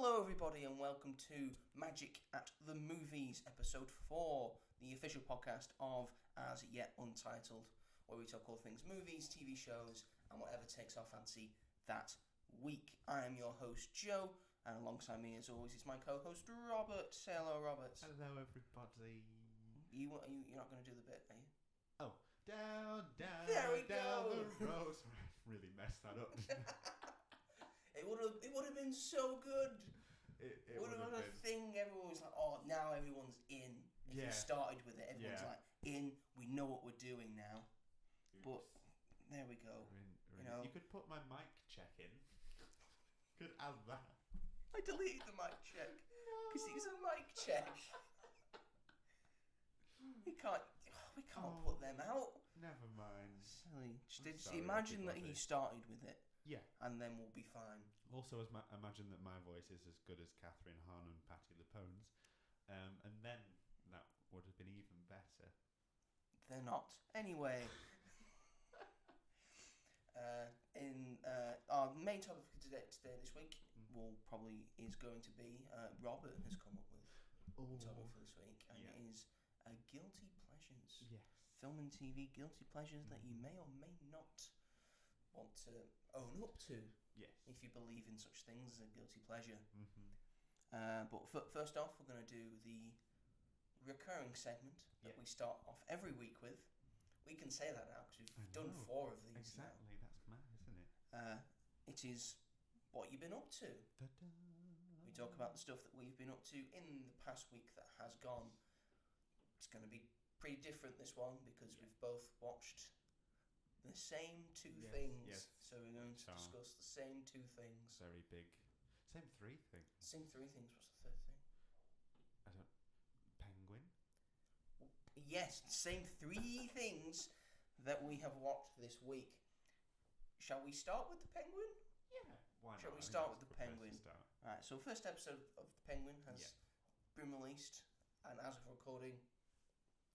Hello everybody and welcome to Magic at the Movies, episode 4, the official podcast of As Yet Untitled, where we talk all things movies, TV shows, and whatever takes our fancy that week. I am your host, Joe, and alongside me as always is my co-host, Robert. Say hello, Robert. Hello everybody. You're not going to do the bit, are you? Oh, down There we down go. the road. Sorry, I really messed that up. It would have been so good. It would have been a thing. Everyone was like, "Oh, now everyone's in." If you started with it, everyone's like, "In." We know what we're doing now. Oops. But there we go. You could put my mic check in. Could add that. I deleted the mic check because it was a mic check. We can't put them out. Never mind. Silly. Just sorry, imagine that everybody. he started with it. Yeah. And then we'll be fine. Also, imagine that my voice is as good as Catherine Hahn and Patti LuPone's, and then that would have been even better. They're not. Anyway, our main topic for today this week is going to be Robert has come up with the topic for this week, and it is guilty pleasures. Yes. Film and TV guilty pleasures that you may or may not want to own up to. Yes. If you believe in such things as a guilty pleasure. Mm-hmm. But first off, we're going to do the recurring segment that we start off every week with. We can say that now because we've done 4 of these. Exactly, that's mad, isn't it? It is what you've been up to. Da-da. We talk about the stuff that we've been up to in the past week that has gone. It's going to be pretty different this one because we've both watched the same 2 things. Yes. So we're going to discuss the same 2 things. Very big. Same 3 things. Same 3 things. What's the 3rd thing? Penguin? Yes, same 3 things that we have watched this week. Shall we start with the Penguin? Yeah. Why not? Shall we start with the Good place to Penguin? start. Alright, so first episode of the Penguin has been released, and as of recording,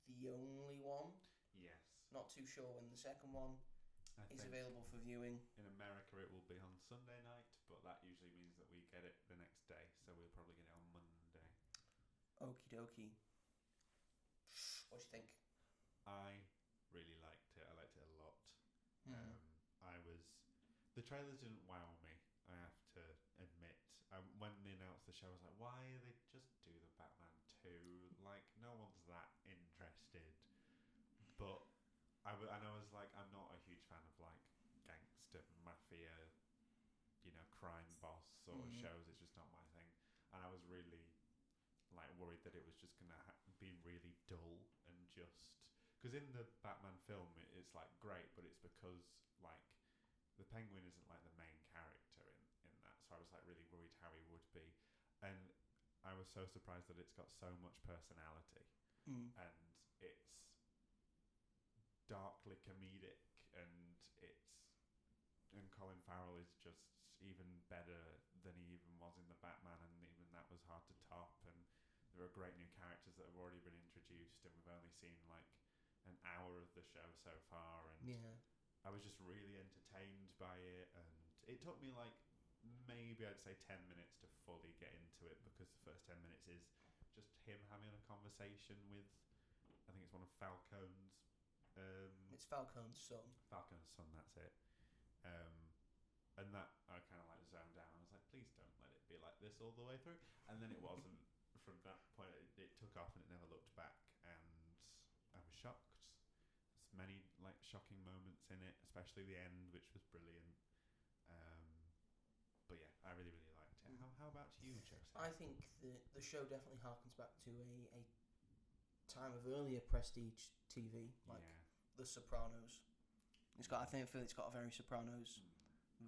the only one. Yes. Not too sure when the second one is available for viewing. In America it will be on Sunday night, but that usually means that we get it the next day, so we'll probably get it on Monday. Okie dokie. What do you think? I really liked it. I liked it a lot. The trailers didn't wow me, I have to admit. When they announced the show, I was like, why they just do the Batman 2? Like, no one's that interested. But I was like, I'm not a huge fan of like gangster mafia, crime boss sort of shows. It's just not my thing. And I was really worried that it was just gonna be really dull and just because in the Batman film it's great, but it's because the Penguin isn't the main character in that. So I was really worried how he would be, and I was so surprised that it's got so much personality and it's darkly comedic, and Colin Farrell is just even better than he even was in the Batman, and even that was hard to top. And there are great new characters that have already been introduced, and we've only seen an hour of the show so far, and I was just really entertained by it. And it took me maybe I'd say 10 minutes to fully get into it, because the first 10 minutes is just him having a conversation with, I think it's one of Falcone's it's Falcone's son. Falcone's son, that's it. And that I kind of zoned out. I was like, please don't let it be like this all the way through. And then it wasn't. From that point, it took off and it never looked back. And I was shocked. There's many shocking moments in it, especially the end, which was brilliant. But yeah, I really, really liked it. How about you, Joseph? I think the show definitely harkens back to a time of earlier prestige TV, The Sopranos. I feel it's got a very Sopranos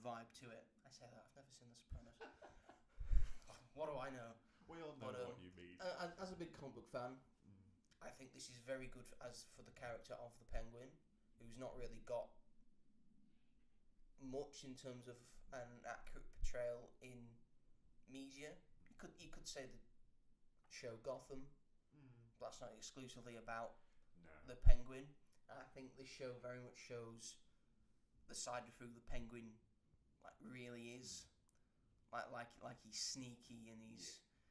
vibe to it. I say that, I've never seen The Sopranos. What do I know? We all know what you mean. As a big comic book fan, I think this is very good for the character of the Penguin, who's not really got much in terms of an accurate portrayal in media. You could say the show Gotham, but that's not exclusively about the Penguin. I think this show very much shows the side of who the Penguin really is. like he's sneaky and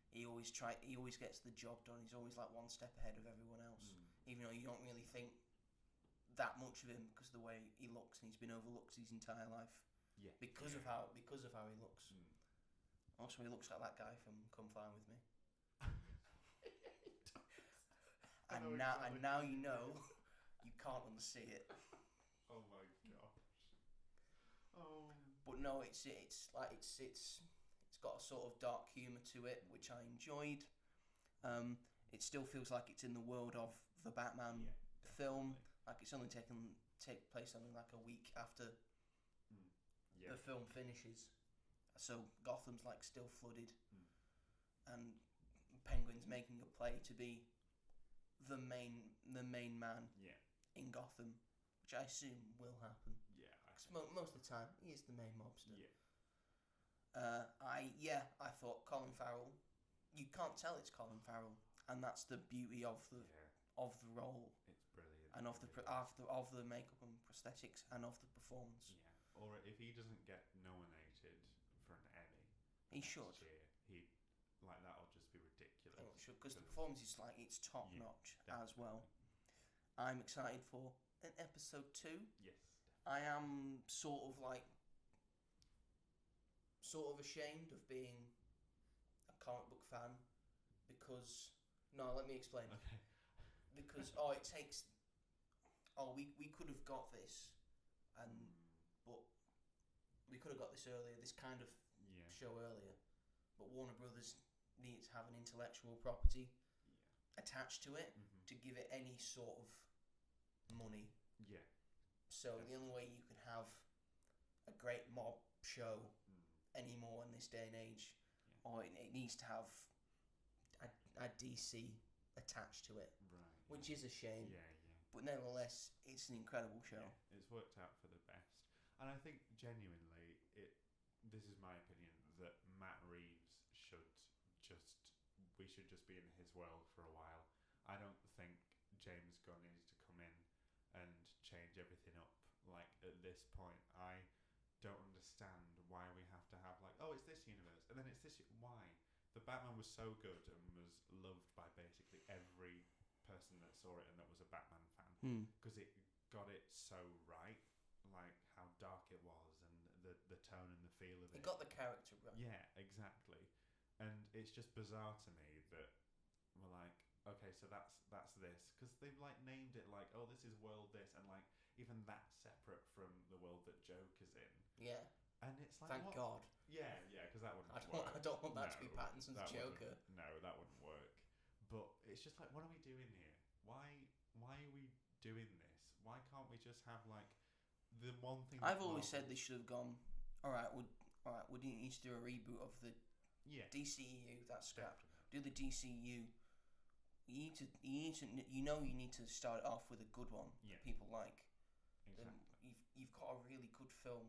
he always gets the job done. He's always like one step ahead of everyone else, even though you don't really think that much of him because of the way he looks, and he's been overlooked his entire life. Yeah. Because of how he looks. Also, he looks like that guy from Come Fly With Me. And now you know you can't unsee it. Oh my gosh. Oh. But no, it's got a sort of dark humour to it, which I enjoyed. It still feels like it's in the world of the Batman film. Like it's only take place only like a week after the film finishes. So Gotham's like still flooded, and Penguin's making a play to be the main man in Gotham, which I assume will happen. Yeah, Most of the time he is the main mobster. Yeah. I thought Colin Farrell. You can't tell it's Colin Farrell, and that's the beauty of the role. It's brilliant. And of the makeup and prosthetics, and of the performance. Yeah. Or if he doesn't get nominated for an Emmy, he should. Year, that'll just be ridiculous. Because the performance is it's top notch as well. I'm excited for an episode 2. Yes. I am sort of ashamed of being a comic book fan because let me explain. Okay. Because we could have got this, but we could have got this earlier. This kind of show earlier, but Warner Brothers needed to have an intellectual property attached to it to give it any sort of money. Yeah. So the only way you can have a great mob show anymore in this day and age, or it needs to have a DC attached to it, right? Which is a shame. Yeah. But nevertheless, it's an incredible show. Yeah, it's worked out for the best, and I think genuinely, this is my opinion, that Matt Reeves we should just be in his world for a while. I don't think James Gunn needs to come in and change everything up. Like at this point, I don't understand why we have to have it's this universe and then it's this. Why? The Batman was so good and was loved by basically every person that saw it and that was a Batman fan because it got it so right, like how dark it was and the tone and the feel of it. It got the character right. Yeah, exactly. And it's just bizarre to me that we're like, okay, so that's this, because they've named it this is world this, and even that's separate from the world that Joker's in. Yeah. And it's thank God. Yeah, because that wouldn't work. I don't want that to be Pattinson's Joker. No, that wouldn't work. But it's just what are we doing here? Why are we doing this? Why can't we just have the one thing? I've always said they should have gone. All right, we didn't need to do a reboot of the DCEU. That's scrapped. Do the DCU. You need to start it off with a good one that people like. Exactly. You've got a really good film.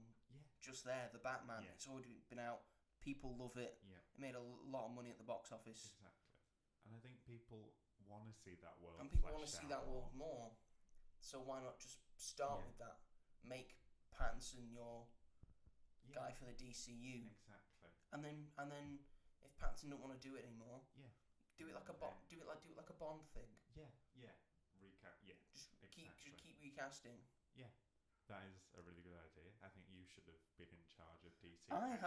Just there, the Batman. It's already been out. People love it. It made a lot of money at the box office. Exactly. And I think people want to see that world. And people want to see that world more. So why not just start with that? Make Pattinson your guy for the DCU. Exactly. And then if Pattinson don't want to do it anymore, do it like a Bond. Do it like a Bond thing. Yeah. Recast. Yeah. Just keep recasting. Yeah. That is a really good idea. I think you should have been in charge of DC. I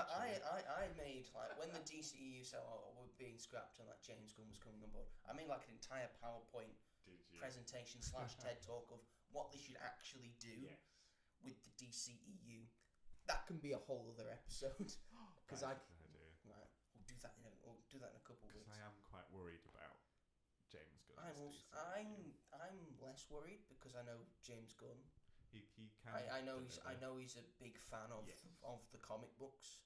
made when the DCEU said we're being scrapped and James Gunn was coming on board. I made an entire PowerPoint presentation / TED talk of what they should actually do with the DCEU. That can be a whole other episode because we'll do that in a couple of weeks. Because I am quite worried about James Gunn. I'm less worried because I know James Gunn. He can. I know he's a big fan of the comic books,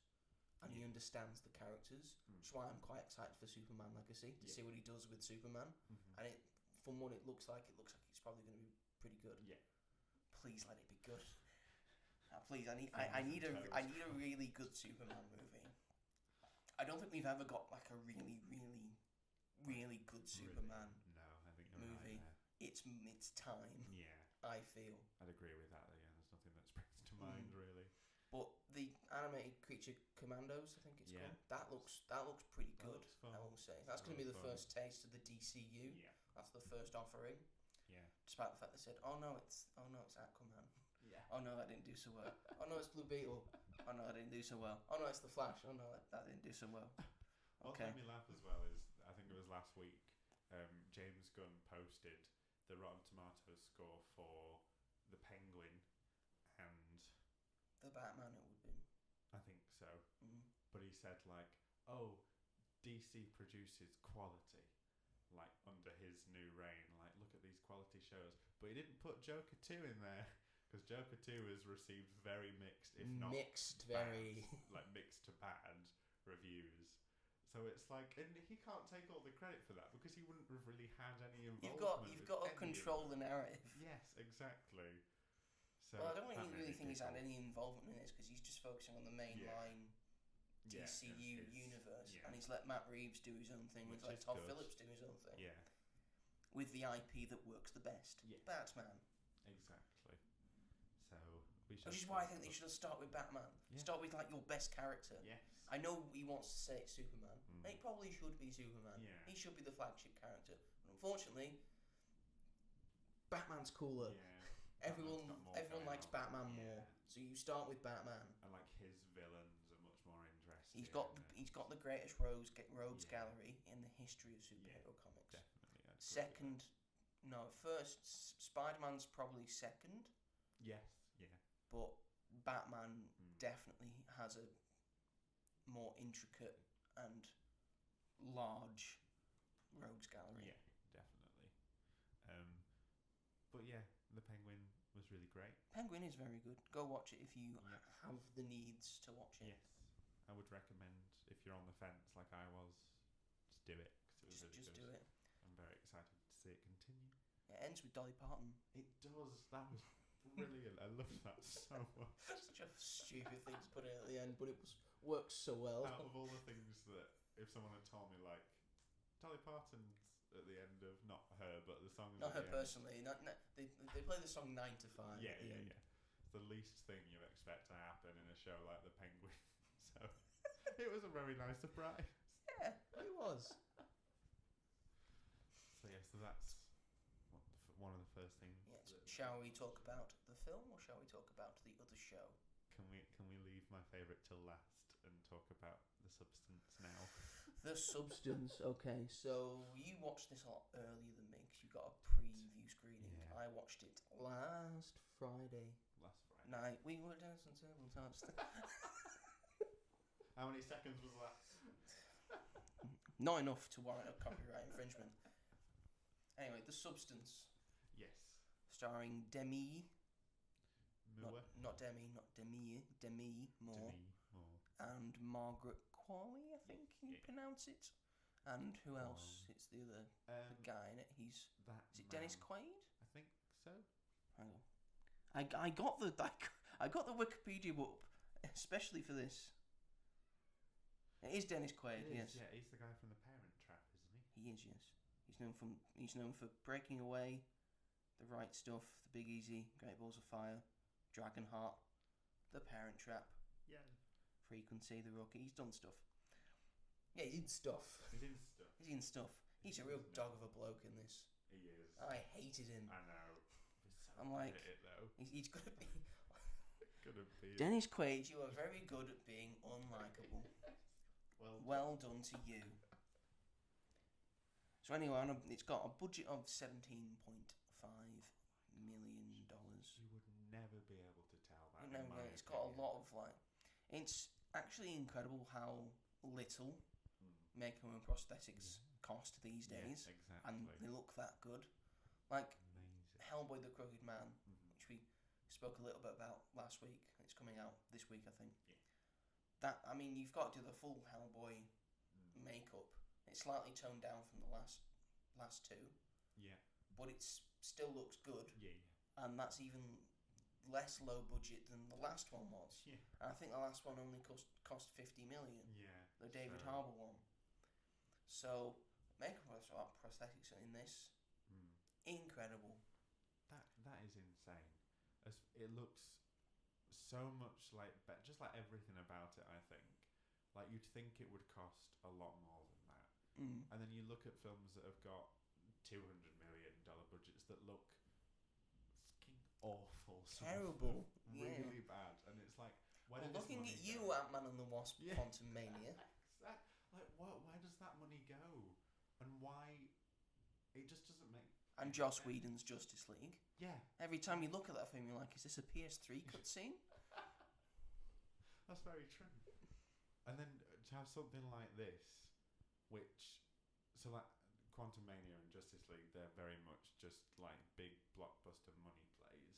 and he understands the characters. Which is why I'm quite excited for Superman Legacy to see what he does with Superman. And from what it looks like it's probably going to be pretty good. Yeah. Please let it be good. Please, I need a really good Superman movie. I don't think we've ever got a really, really, really good Superman movie. Right. It's time. Yeah. I feel. I'd agree with that. Yeah, there's nothing that springs to mind really. But the animated Creature Commandos, I think it's Yeah. called. That looks pretty That good. looks fun. I will say that's That going to be the looks fun. first taste of the DCU. Yeah. That's the first offering. Yeah. Despite the fact they said, "Oh no, it's Aquaman. Yeah. Oh no, that didn't do so well. Oh no, it's Blue Beetle. Oh no, that didn't do so well. Oh no, it's the Flash. Oh no, that didn't do so well." What Okay. made me laugh as well is, I think it was last week, James Gunn posted the Rotten Tomatoes score for The Penguin, and The Batman, it would be. I think so. Mm. But he said like, "Oh, DC produces quality, like under his new reign. Like, look at these quality shows." But he didn't put Joker 2 in there because Joker 2 has received very mixed, if not Mixed, bad, very. like mixed to bad reviews. So it's like, and he can't take all the credit for that because he wouldn't have really had any involvement. You've got to control the narrative. Yes, exactly. So Well, I don't that really made me think he's had giggle. any involvement in this because he's just focusing on the mainline Yeah, DCU and universe, yeah. and he's let Matt Reeves do his own thing. Which He's let is Todd good. Phillips do his own thing Yeah, with the IP that works the best. Yeah. Batman. exactly. So we should. Which is why I think they should start with Batman. Yeah. Start with like your best character. Yes. I know he wants to say it's Superman. Mm. And it probably should be Superman. Yeah. He should be the flagship character. But unfortunately, Batman's cooler. Yeah. Everyone Batman's got more everyone going likes on. Batman Yeah. more. So you start with Batman. And like his villains are much more interesting. He's got the greatest rogues Yeah. gallery in the history of superhero comics. Definitely. I'd agree with Second, no, first Spider-Man's probably second, that. Yes. Yeah. but Batman Mm. definitely has a more intricate and large rogues gallery. Yeah. Definitely. But yeah, the Penguin was really great. Penguin is very good. Go watch it if you Yeah. have the needs to watch it. Yes. I would recommend if you're on the fence like I was, just do it because it was Just really do good. it. I'm very excited to see it continue. It ends with Dolly Parton. It does. That was brilliant. I loved that so much. Such a stupid thing to put in at the end, but it works so well. Out of all the things that, if someone had told me like Dolly Parton's at the end of, not her, but the song. Not at her the end, personally. They play the song 9 to 5. Yeah, at the yeah, end. yeah. It's the least thing you expect to happen in a show like The Penguin. So it was a very nice surprise. Yeah, it was. So yeah, so that's one of the first things. Yes. that- Shall we talk about the film or shall we talk about the other show? Can we leave my favourite till last and talk about the substance now? The Substance. Okay, so you watched this a lot earlier than me because you got a preview screening. Yeah. I watched it last Friday Last Friday. night. We were dancing several times. How many seconds was that? Not enough to warrant a copyright infringement. Anyway, The Substance, Yes. starring Demi, Moore. not Demi Moore, Moore. and Margaret Qualley, I think you Yeah. pronounce it. And who else? It's the other the guy in it. Is it Dennis Quaid? I think so. Hang on. I got the Wikipedia up especially for this. It is Dennis Quaid. It is, Yes, Yeah, he's the guy from The Parent Trap, isn't he? he is. Yes, he's known for Breaking Away, The Right Stuff, The Big Easy, Great Balls of Fire, Dragonheart, The Parent Trap, Yeah. Frequency, The Rookie. He's done stuff. Yeah, he did stuff. He did stuff. He's in stuff. He's a real dog of a bloke in this. He is. I hated him. I know. He's so I'm good like- at it though. He's gonna be. Couldn't be. Dennis Quaid, you are very good at being unlikable. Well done to you. So anyway, it's got a budget of $17.5 million. You would never be able to tell that. You know, in my it's got a opinion. lot of like. It's actually incredible how little makeup and prosthetics cost these days, Exactly. and they look that good. Like Amazing. Hellboy the Crooked Man, Mhm. which we spoke a little bit about last week. It's coming out this week, I think. Yeah. You've got to do the full Hellboy makeup. It's slightly toned down from the last two, Yeah. but it still looks good, Yeah. and that's even less low budget than the last one was. Yeah. And I think the last one only cost 50 million, Yeah. the David so- Harbour one. So makeup prosthetics in this incredible. That is insane. It looks so much like just like everything about it. I think like you'd think it would cost a lot more than that, and then you look at films that have got $200 million budgets that look fucking awful, terrible, really bad, and it's like, where did looking this money at you, go? Ant-Man and the Wasp, Quantum Mania. Like, where does that money go, and why? It just doesn't make. And Joss Whedon's Justice League. Yeah. Every time you look at that film, you're like, is this a PS3 cutscene? That's very true. And then to have something like this, which, so like Quantum Mania and Justice League, they're very much just like big blockbuster money plays.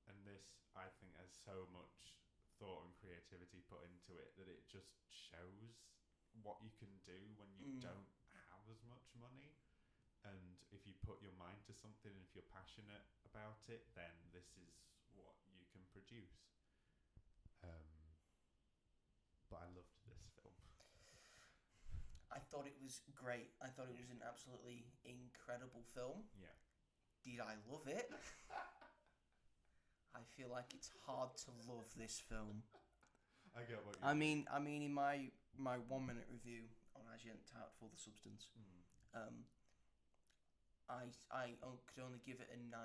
And this, I think, has so much thought and creativity put into it that it just shows what you can do when you don't have as much money. And if you put your mind to something and if you're passionate about it, then this is what you can produce. But I loved this film. I thought it was great. I thought it was an absolutely incredible film. Yeah. Did I love it? I feel like it's hard to love this film. I get what you mean. In my 1 minute review on As Yet Untitled for the Substance, I could only give it a 9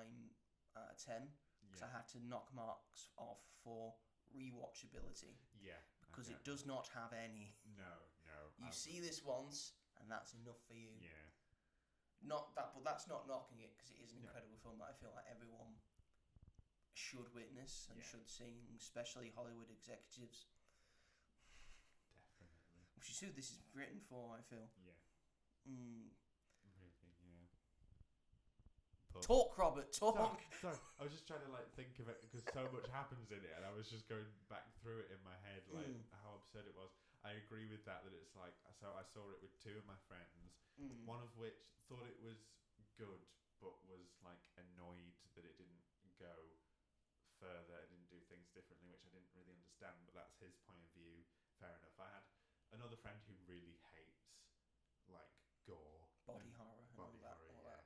out of 10 because I had to knock marks off for rewatchability. Yeah. Because it does not have any. No. You see this once, and that's enough for you. Yeah. Not that, but that's not knocking it because it is an incredible film that I feel like everyone should witness and should see, especially Hollywood executives. Definitely. Which is who this is written for, I feel. Yeah. Really, yeah. Talk, Robert, talk. Sorry, I was just trying to like think of it because so much happens in it, and I was just going back through it in my head, like how absurd it was. I agree with that it's like, so I saw it with 2 of my friends, one of which thought it was good, but was like annoyed that it didn't go further, it didn't do things differently, which I didn't really understand, but that's his point of view. Fair enough. I had another friend who really hates like gore, body horror, yeah.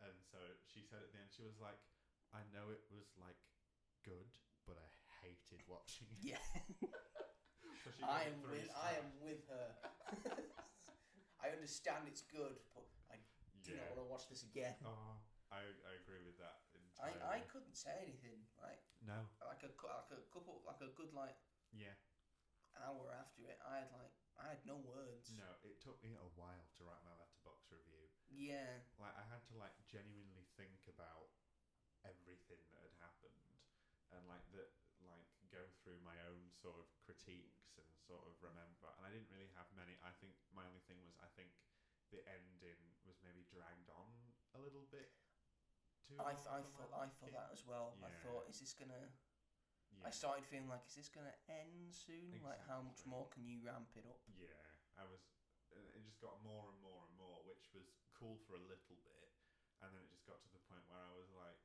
And so she said at the end, she was like, I know it was like good, but I hated watching it. Yeah. So I am with her. I understand it's good, but I do not want to watch this again. Oh, I agree with that entirely. I couldn't say anything like no, like a good like hour after it. I had no words. No, it took me a while to write my letterbox review. Yeah, like I had to like genuinely think about everything that had happened and like go through my own sort of critiques and sort of remember. And I didn't really have many. I think my only thing was I think the ending was maybe dragged on a little bit. I thought that as well. Yeah. I thought, is this gonna? Yeah. I started feeling like, is this gonna end soon? Exactly. Like, how much more can you ramp it up? Yeah, I was. It just got more and more and more, which was cool for a little bit, and then it just got to the point where I was like,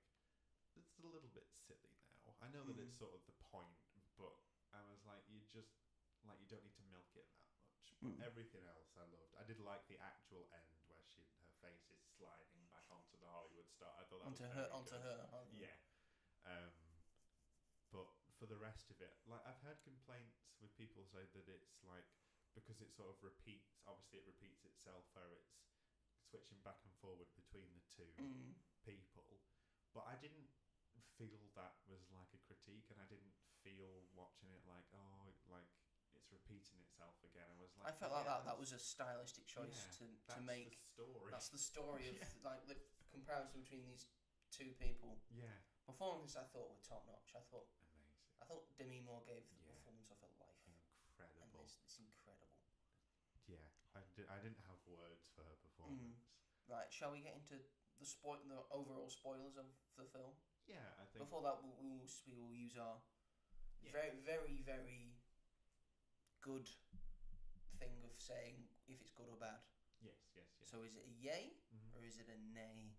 it's a little bit silly now. I know that it's sort of the point, but I was like, you don't need to milk it that much. But everything else I loved. I did like the actual end where her face is sliding back onto the Hollywood star. I thought that onto her. Yeah. But for the rest of it, like I've heard complaints with people say that it's like, because it sort of repeats. Obviously, it repeats itself where it's switching back and forward between the 2 people. But I didn't feel that was like a critique, and I didn't feel watching it like, oh, like it's repeating itself again. I was like, I felt like that was a stylistic choice to make. The story. That's the story of like the comparison between these 2 people. Yeah. Performances I thought were top notch. I thought Demi Moore gave the performance of her life. Incredible. And it's incredible. Yeah, I didn't have words for her performance. Right, shall we get into the overall spoilers of the film? Yeah, I think. Before that, we will use our very, very, very good thing of saying if it's good or bad. Yes. So is it a yay or is it a nay?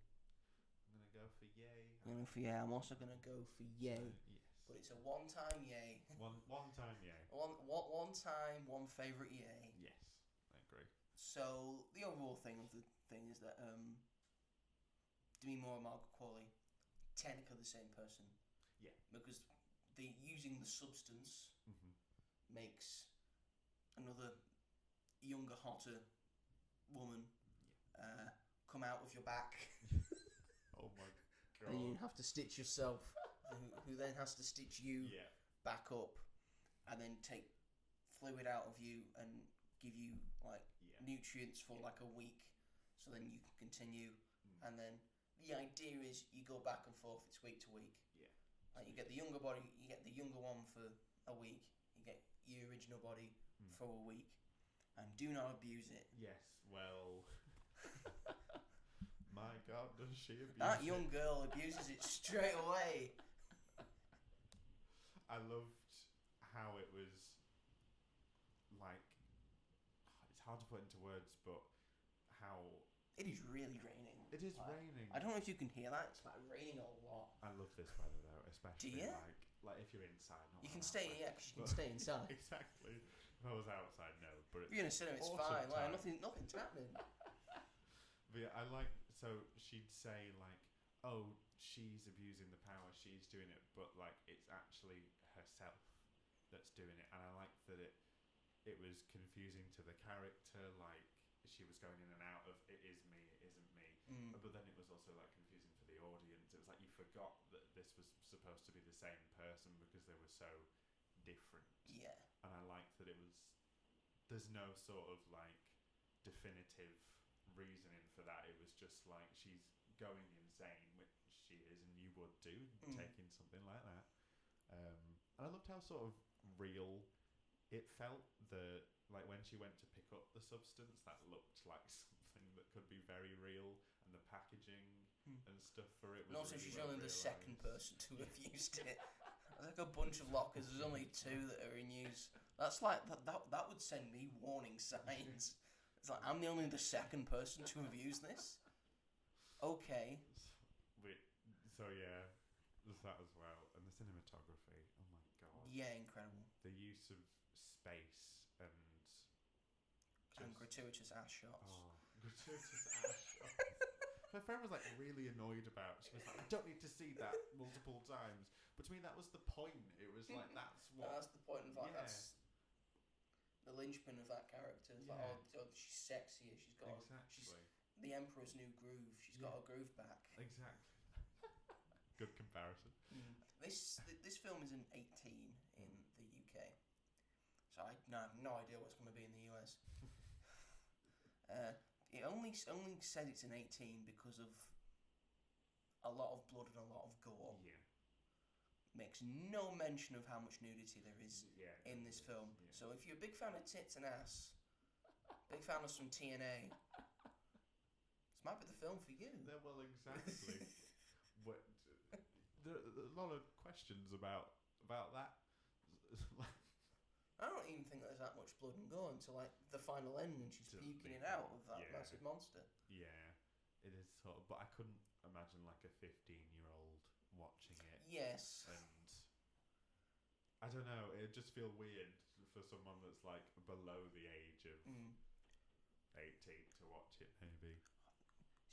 I'm gonna go for yay. I'm also gonna go for yay. Yes. But it's a one-time yay. One time yay. One time, one favourite yay. Yes, I agree. So the overall thing of the thing is that Demi Moore and Margaret Qualley, technically the same person. Yeah. Because using the substance Mhm. makes another younger, hotter woman come out of your back. Oh my god. And you have to stitch yourself, who then has to stitch you Yeah. back up, and then take fluid out of you and give you like Yeah. nutrients for like a week, so then you can continue. And then the idea is you go back and forth. It's week to week. Yeah. Like you get the younger body, you get the younger one for a week. You get your original body for a week, and do not abuse it. Yes. Well. My God, does she abuse That it? young girl abuses it straight away. I loved how it was like, it's hard to put into words, but how It is really raining. it is Like, raining. I don't know if you can hear that. It's like raining a lot. I love this weather though, especially Do you? like if you're inside. Not You like can that, stay, but- yeah, because you can stay inside. Exactly. If I was outside, no, but If you're in a cinema, it's autumn fine. Like time. nothing's happening. But yeah, I like, so she'd say like, oh, she's abusing the power, she's doing it, but like it's actually herself that's doing it, and I like that it was confusing to the character, like she was going in and out of it is me, it isn't me, but then it was also like confusing for the audience. It was like you forgot that this was supposed to be the same person because they were so different. Yeah. And I like that it was, there's no sort of like definitive reasoning for that. It was just like she's going insane, which she is, and you would do taking something like that. And I loved how sort of real it felt. Like when she went to pick up the substance, that looked like something that could be very real, and the packaging and stuff for it was. And also, really she's well only the realised. second person to have used it. There's like a bunch of lockers. There's only 2 that are in use. That's like that would send me warning signs. It's like I'm the second person to have used this. Okay. So yeah, there's that as well, and the cinematography. Oh my god. Yeah, incredible. The use of space and gratuitous ass shots. Oh, gratuitous ass shots. My friend was like really annoyed about. She was like, "I don't need to see that multiple times." But to me, that was the point. It was like that's what. That's the point of that. Yeah. That's the linchpin of that character. It's like, Yeah. oh, she's sexier. She's got. She's Exactly. the Emperor's New Groove. She's got her groove back. Exactly. Good comparison. This film is an 18 in the UK, so I have no idea what's going to be in the US. It only said it's an 18 because of a lot of blood and a lot of gore. Yeah. Makes no mention of how much nudity there is in this film. Yeah. So if you're a big fan of tits and ass, big fan of some TNA, this might be the film for you. Yeah, well, exactly. There are a lot of questions about that. I don't even think there's that much blood and gore until like the final end when she's puking it out of that massive monster. Yeah, it is sort of, but I couldn't imagine like a 15-year-old watching it. Yes. And I don't know, it'd just feel weird for someone that's like below the age of 18 to watch it, maybe.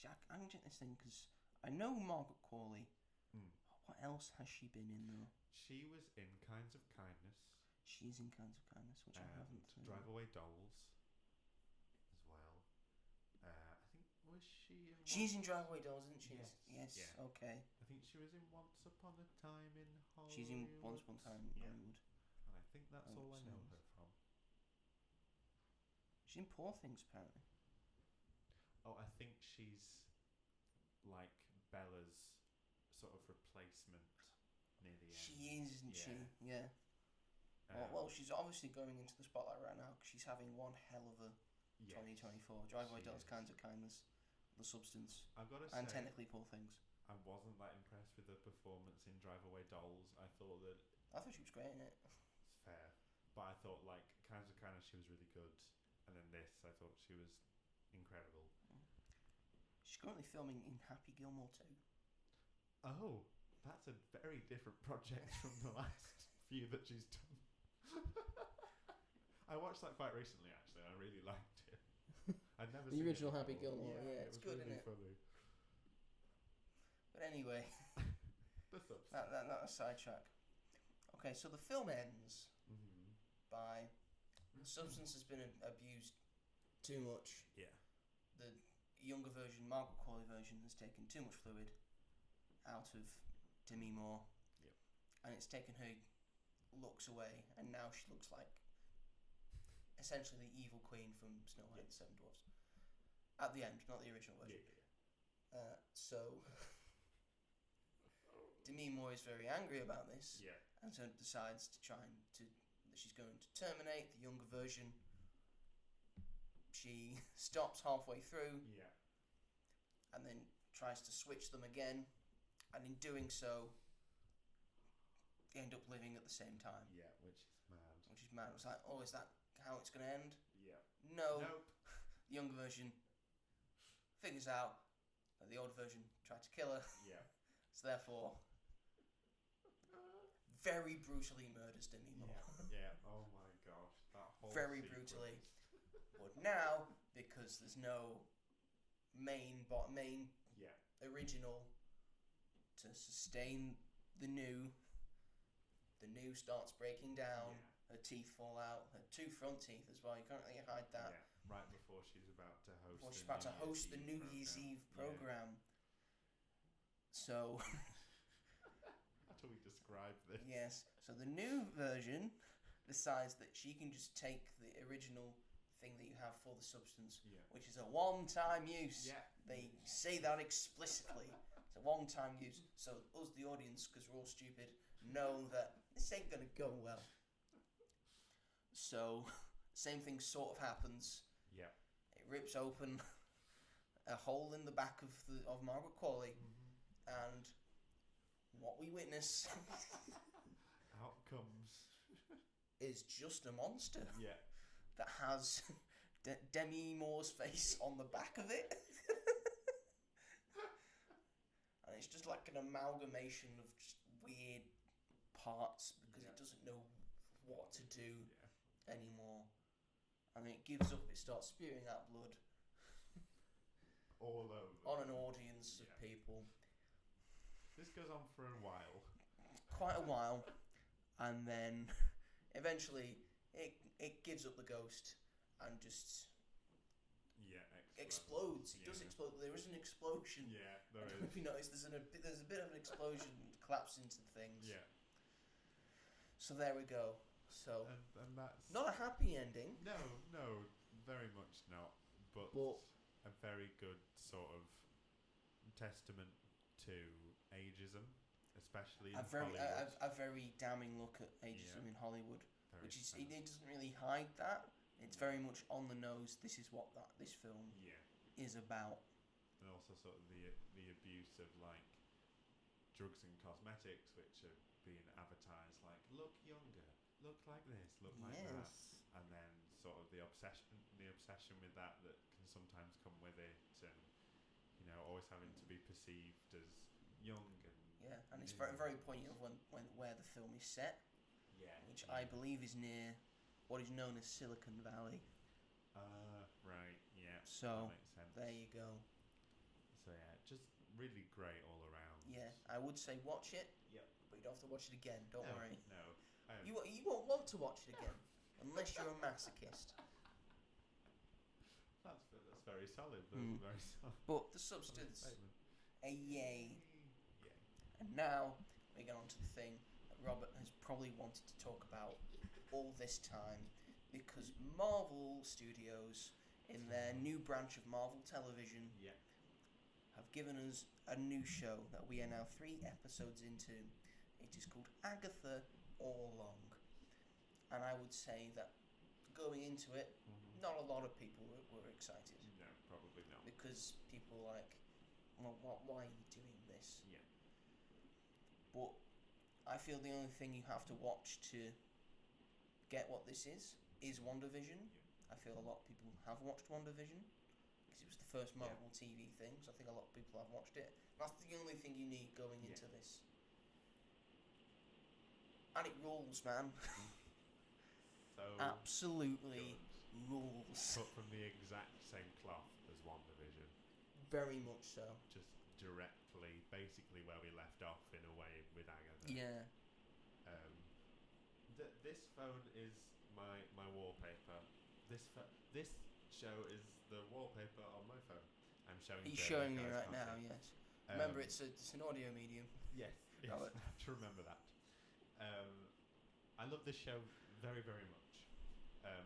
See, I can check this thing because I know Margaret Qualley. What else has she been in though? She was in Kinds of Kindness. She's in Kinds of Kindness, which I haven't seen. Drive Away Dolls as well. I think, was she in... She's in Drive Away Dolls, isn't she? Yes. Yeah. Okay. I think she was in Once Upon a Time in Hollywood. She's in Once Upon a Time in Hollywood. And I think that's all I know her from. She's in Poor Things, apparently. Oh, I think she's like Bella's sort of replacement near the end. She is, isn't she? Yeah. Well, she's obviously going into the spotlight right now because she's having one hell of a 2024. Drive Away Dolls, Kinds of Kindness, The Substance, I've got to and say, technically Poor Things. I wasn't that impressed with the performance in Drive Away Dolls. I thought she was great in it. It's fair, but I thought like Kinds of Kindness she was really good, and then this I thought she was incredible. She's currently filming in Happy Gilmore 2. Oh, that's a very different project from the last few that she's done. I watched that quite recently, actually. I really liked it. I'd never The seen original it Happy before. Gilmore, yeah, it it's was good, really isn't it? funny. But anyway, The substance. that's a sidetrack. Okay, so the film ends Mm-hmm. by the substance has been abused too much. Yeah. The younger version, Margaret Qualley version, has taken too much fluid out of Demi Moore. Yep. And it's taken her looks away, and now she looks like essentially the evil queen from Snow White and the Seven Dwarfs. At the end, not the original version. So Demi Moore is very angry about this, Yeah. and so decides to that she's going to terminate the younger version. She stops halfway through, Yeah. and then tries to switch them again, and in doing so, they end up living at the same time. Yeah, which is mad. Which is mad. It's like, oh, is that how it's going to end? Yeah. No. Nope. The younger version figures out that the older version tried to kill her. Yeah. So therefore, very brutally murders Demi Moore. Yeah. Oh my gosh, that whole Very sequence. brutally. But now, because there's no main Yeah. original to sustain the new starts breaking down. Yeah. Her teeth fall out. Her two front teeth as well. You can't really hide that. Yeah. Right before she's about to host. Before she's about to host the New Year's Eve program. So. How do we describe this? Yes. So the new version decides that she can just take the original thing that you have for the substance, which is a one-time use. Yeah. They say that explicitly. It's a one-time use. So us, the audience, because we're all stupid, know that this ain't gonna go well. So, same thing sort of happens. Yeah. It rips open a hole in the back of Margaret Qualley, and what we witness out comes is just a monster. Yeah. That has Demi Moore's face on the back of it. And it's just like an amalgamation of just weird parts because it doesn't know what to do anymore. And it gives up, it starts spewing out blood. All over. On an audience of people. This goes on for a while. Quite a while. And then eventually it gives up the ghost and just explodes. It does explode. There is an explosion. Yeah, there is. If you notice, there's a bit of an explosion collapse into things. Yeah. So there we go. So and that's not a happy ending. No, very much not. But a very good sort of testament to ageism, especially in Hollywood. A very damning look at ageism in Hollywood, which is it doesn't really hide that. It's very much on the nose. This is what this film is about. And also sort of the abuse of like drugs and cosmetics, which are being advertised like look younger, look like this, look like that, and then sort of the obsession with that can sometimes come with it, and always having to be perceived as young and it's very very poignant of where the film is set. Which I believe is near what is known as Silicon Valley. Right, yeah. So, that makes sense. There you go. So yeah, just really great all around. Yeah, I would say watch it. Yep. But you don't have to watch it again, don't worry. No. You won't want to watch it again, unless you're a masochist. That's very solid. That's very solid. But the substance, a yay. And now, we get on to the thing that Robert has probably wanted to talk about all this time, because Marvel Studios, in their new branch of Marvel Television, have given us a new show that we are now 3 episodes into. It is called Agatha All Along. And I would say that going into it, not a lot of people were excited. No, probably not. Because people were like, well, why are you doing this? Yeah. But I feel the only thing you have to watch to get what this is WandaVision. I feel a lot of people have watched WandaVision because it was the first Marvel TV thing, so I think a lot of people have watched it. That's the only thing you need going into this. And it rules, man. So absolutely rules. Cut from the exact same cloth as WandaVision. Very much so. Just directly, basically where we left off in a way with Agatha. Yeah. This phone is my wallpaper. This show is the wallpaper on my phone. I'm showing. He's Joe, showing you me guys right can't now. see. Yes. Remember, it's an audio medium. Yes, yes. Robert. I have to remember that. I love this show very, very much.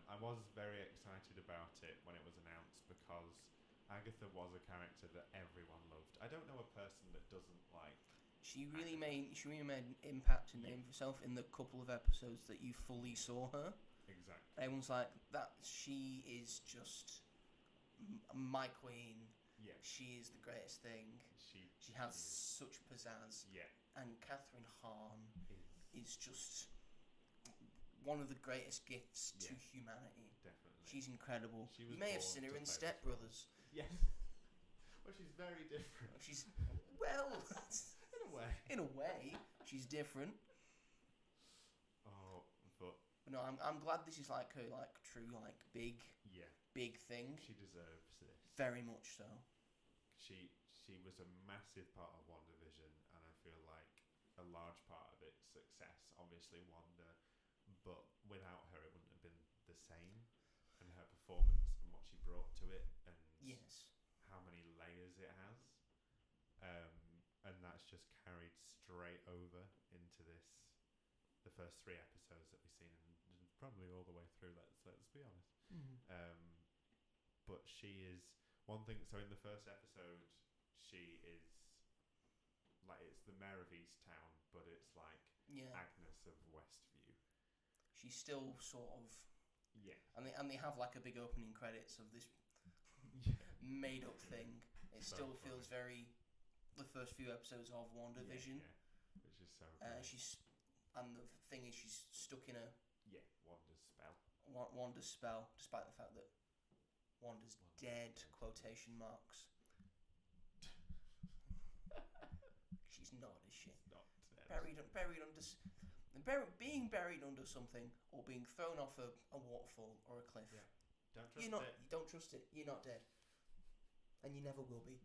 I was very excited about it when it was announced because Agatha was a character that everyone loved. I don't know a person that doesn't like. She really Agatha. made an impact and name for herself in the couple of episodes that you fully saw her. Exactly. Everyone's like that. She is just my queen. Yeah. She is the greatest thing. She has such pizzazz. Yeah. And Catherine Hahn is just one of the greatest gifts to humanity. Definitely. She's incredible. She was You may have seen her in Step Brothers. Yes. Well, she's very different. She's well, in a way. In a way, she's different. Oh, but no, I'm glad this is like her true big thing. She deserves this. Very much so. She was a massive part of WandaVision, and I feel like a large part of its success, obviously Wanda, but without her it wouldn't have been the same. And her performance and what she brought to it, and how many layers it has, and that's just carried straight over into the first 3 episodes that we've seen, and probably all the way through. Let's be honest. But she is one thing. So in the first episode, she is like, it's the mayor of Easttown, but it's like Agnes of Westview. She's still sort of and they have like a big opening credits of this made up thing. It so still funny. Feels very the first few episodes of WandaVision. Which is so great. And the thing is, she's stuck in a Wanda's spell, despite the fact that Wanda's dead, quotation marks. She's not, is she? Not dead. Being buried under something, or being thrown off a waterfall or a cliff. Yeah. Don't trust it. You're not dead, and you never will be.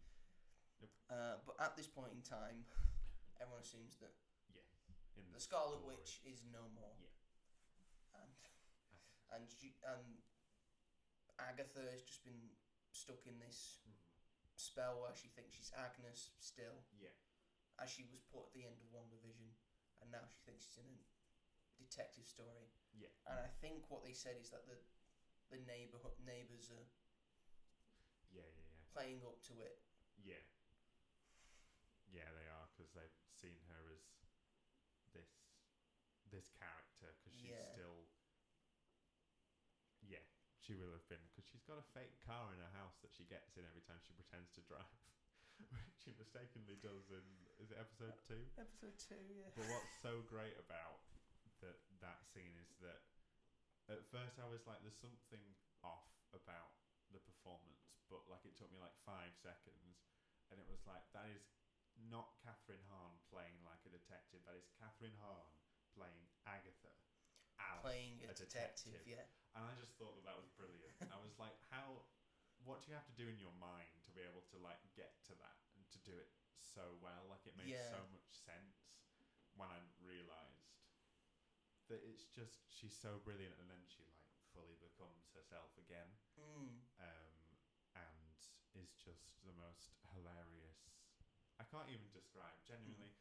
Nope. But at this point in time, everyone assumes that the Scarlet Witch is no more. Yeah. And Agatha has just been stuck in this spell where she thinks she's Agnes still. Yeah. As she was put at the end of WandaVision, and now she thinks she's in a detective story. Yeah. And I think what they said is that the neighbours are playing up to it. Yeah. Yeah, they are, because they've seen her as this character, because she's still. Yeah, she will have been, because she's got a fake car in her house that she gets in every time she pretends to drive, which she mistakenly does in, is it episode 2? Episode 2, yeah. But what's so great about that scene is that at first I was like, there's something off about the performance, but like it took me like 5 seconds, and it was like, that is not Catherine Hahn playing like a detective, that is Catherine Hahn playing Agatha as playing a detective. Yeah. And I just thought that was brilliant. I was like, what do you have to do in your mind to be able to like get to that and to do it so well? Like, it made so much sense when I realised that it's just, she's so brilliant, and then she like fully becomes herself again, and is just the most hilarious. I can't even describe, genuinely,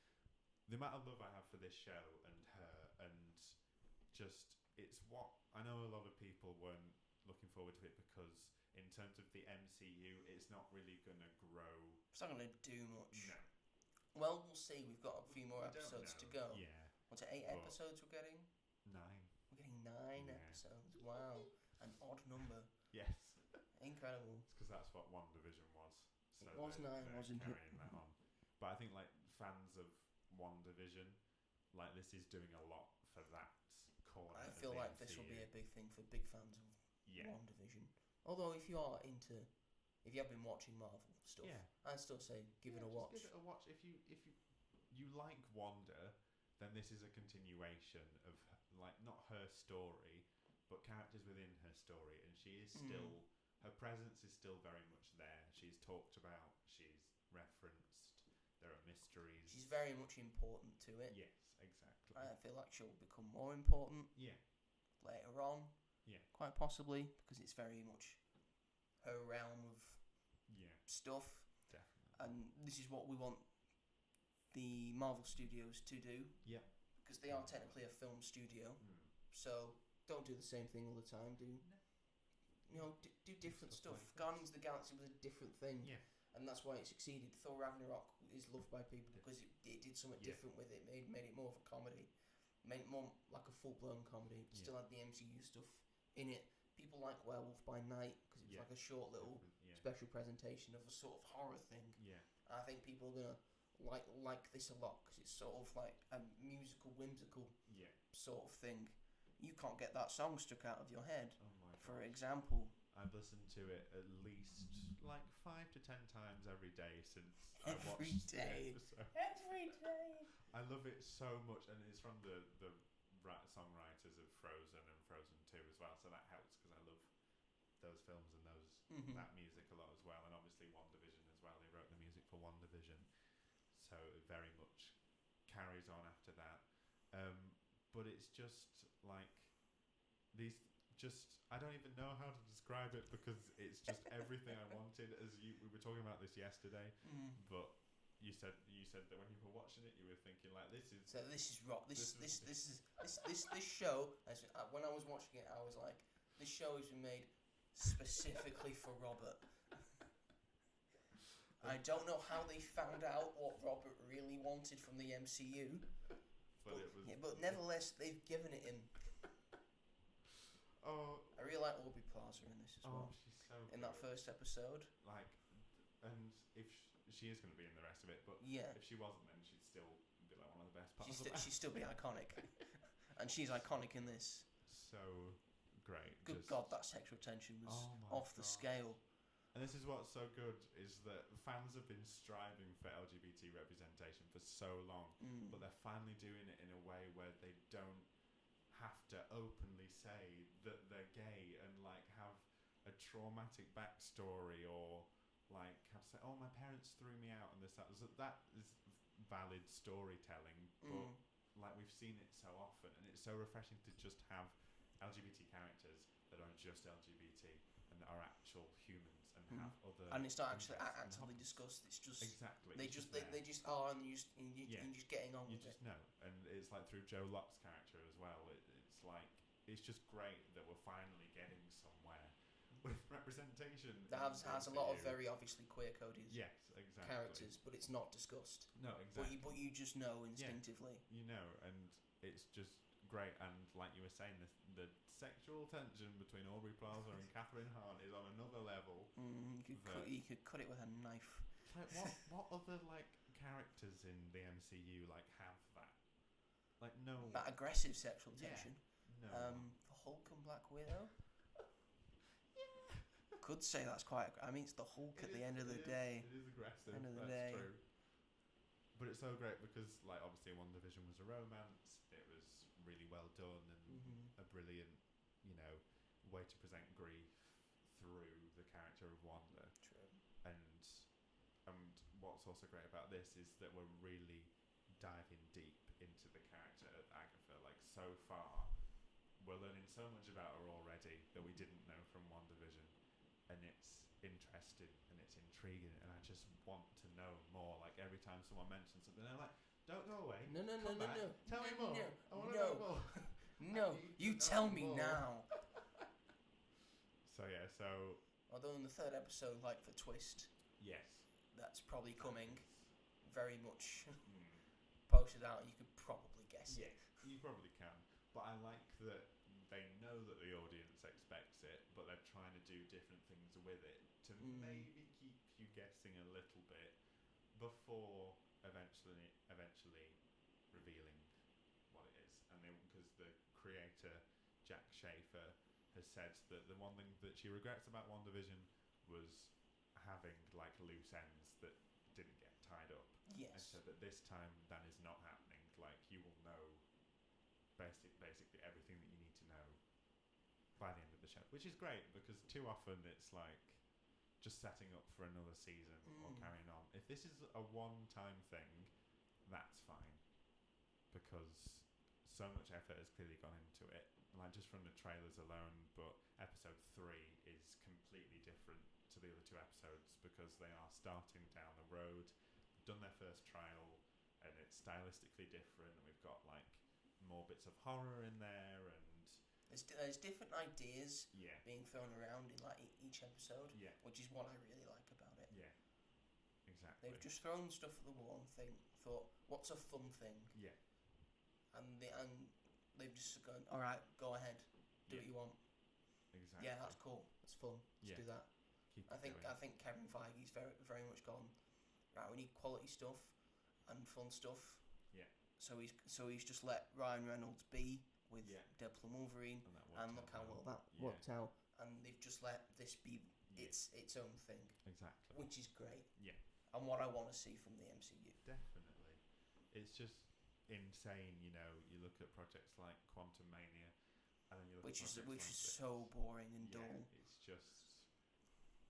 the amount of love I have for this show and her, and just, it's what I know a lot of people weren't looking forward to it, because in terms of the MCU, it's not really going to grow. It's not going to do much. No. Well, we'll see. We've got a few more episodes to go. Yeah. What's it, 8 episodes we're getting? 9. We're getting 9 episodes. Wow. An odd number. Yes. Incredible. It's because that's what WandaVision was. So it was 9, wasn't it? Carrying that on. But I think like fans of WandaVision, like, this is doing a lot for that corner. I feel like this will be a big thing for big fans of WandaVision. Although if you have been watching Marvel stuff, I'd still say give it a watch. Give it a watch. If you like Wanda, then this is a continuation of like, not her story, but characters within her story, and she is still, her presence is still very much there. She's talked about, she's referenced, there are mysteries. She's very much important to it. Yes, exactly. Exactly. I feel like she'll become more important Yeah. later on. Yeah. Quite possibly, because it's very much her realm of Yeah. stuff. Definitely. And this is what we want the Marvel Studios to do. Yeah. Because they are technically a film studio. So don't do the same thing all the time. Do different stuff. Like Guardians of the Galaxy was a different thing. Yeah. And that's why it succeeded. Thor Ragnarok is loved by people because it did something Yeah. different with it. Made it more of a comedy. Made it more like a full-blown comedy. Yeah. Still had the MCU stuff in it. People like Werewolf by Night because it's like a short little special presentation of a sort of horror thing. Yeah. And I think people are gonna like this a lot because it's sort of like a musical, whimsical sort of thing. You can't get that song stuck out of your head. Oh my god. For example, I've listened to it at least like 5 to 10 times every day since I Every watched day. the episode. every day. I love it so much, and it's from the songwriters of Frozen and Frozen 2 as well, so that helps because I love those films and that music a lot as well, and obviously WandaVision as well. They wrote the music for WandaVision, so it very much carries on after that. But it's just like these. I don't even know how to describe it because it's just everything I wanted. We were talking about this yesterday, but you said that when you were watching it, you were thinking like, this is rock. This show. When I was watching it, I was like, this show has been made specifically for Robert. I don't know how they found out what Robert really wanted from the MCU, but nevertheless, they've given it him. Oh, I really like Aubrey Plaza in this as well. She's so in that first episode. Like, and if she is going to be in the rest of it, but if she wasn't, then she'd still be like one of the best parts. She'd still be iconic, and she's iconic in this. So great. Good God, that sexual tension was off the scale. And this is what's so good is that fans have been striving for LGBT representation for so long, but they're finally doing it in a way where they don't have to openly say that they're gay and like have a traumatic backstory or like have to say, oh, my parents threw me out and this that is valid storytelling, but like we've seen it so often, and it's so refreshing to just have LGBT characters that aren't just LGBT and that are actual humans and have other, and it's not actually actively discussed. It's just they just are, and you're just getting on with it. You just know, and it's like through Joe Locke's character as well. It's like it's just great that we're finally getting somewhere with representation. That has a lot of very obviously queer-coded characters, but it's not discussed. No, exactly. But you just know instinctively. You know, and it's just great. And like you were saying, the sexual tension between Aubrey Plaza and Catherine Hahn is on another level. You could cut it with a knife. Like what other like characters in the MCU like have that? Like no. That aggressive sexual tension. No. The Hulk and Black Widow. Could say that's quite. I mean, it's the Hulk at the end of the day. It is aggressive. End of the that's day. True. But it's so great because, like, obviously, WandaVision was a romance. It was really well done and a brilliant, way to present grief through the character of Wanda. True. And what's also great about this is that we're really diving deep into the character of Agatha. Like, so far, we're learning so much about her already that we didn't know from WandaVision. And it's interesting and it's intriguing, and I just want to know more. Like every time someone mentions something, I'm like, "Don't go away! No! Tell me more! I want to know more!" No, you tell me now. So. Although in the third episode, like the twist, yes, that's probably coming. Very much posted out. You could probably guess it. You probably can. But I like that they know that the audience expects it, but they're trying to do different things with it to maybe keep you guessing a little bit before eventually revealing what it is. And because the creator Jack Schaefer has said that the one thing that she regrets about WandaVision was having like loose ends that didn't get tied up. Yes. And so that this time that is not happening. Like you will know basically everything that you need to know by the end of the show, which is great because too often it's like just setting up for another season or carrying on. If this is a one-time thing, that's fine because so much effort has clearly gone into it. Like just from the trailers alone, but episode 3 is completely different to the other 2 episodes because they are starting down the road, done their first trial, and it's stylistically different. And we've got like more bits of horror in there, and there's different ideas yeah, being thrown around in like each episode, yeah, which is what I really like about it. yeah, exactly. They've just thrown stuff at the wall and thought, what's a fun thing? Yeah, And they've just gone, all right, go ahead, do what you want. exactly. Yeah, that's cool. That's fun. Let's do that. Keep I think Kevin Feige's very much gone. Right, we need quality stuff and fun stuff. Yeah. So he's just let Ryan Reynolds be with Deadpool and Wolverine, and look how well that worked out. And they've just let this be its own thing. Exactly. Which is great. Yeah. And what I want to see from the MCU. Definitely. It's just insane, you know. You look at projects like Quantum Mania, and then you look which at is so boring and dull. It's just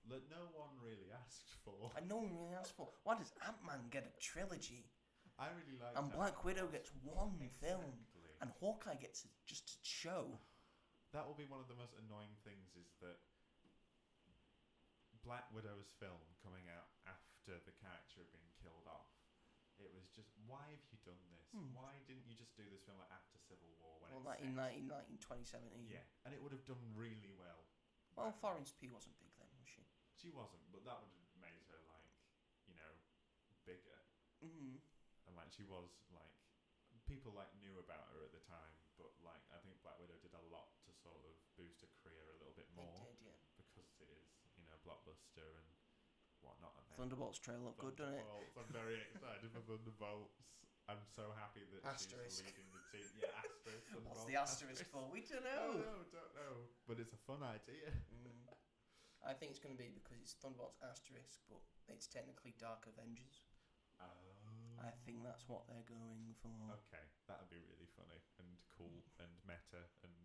that no one really asked for. And no one really asked for. Why does Ant-Man get a trilogy? I really like. And Black Widow gets one film, and Hawkeye gets just a show. That will be one of the most annoying things is that Black Widow's film coming out after the character had been killed off. It was just, why have you done this? Why didn't you just do this film like after Civil War? In 2017. Yeah, and it would have done really well. Well, Florence Pugh wasn't big then, was she? She wasn't, but that would have made her like, you know, bigger. Mm-hmm. And like she was like, people like knew about her at the time, but like I think Black Widow did a lot to sort of boost her career a little bit more. It did, yeah. Because it is, you know, blockbuster and whatnot. And Thunderbolts trailer looked good, doesn't it? I'm very excited for Thunderbolts. I'm so happy that she's leading the team. Yeah, asterisk. What's the asterisk for? We don't know. Don't know. But it's a fun idea. I think it's going to be because it's Thunderbolts asterisk, but it's technically Dark Avengers. I think that's what they're going for. Okay, that'd be really funny and cool and meta and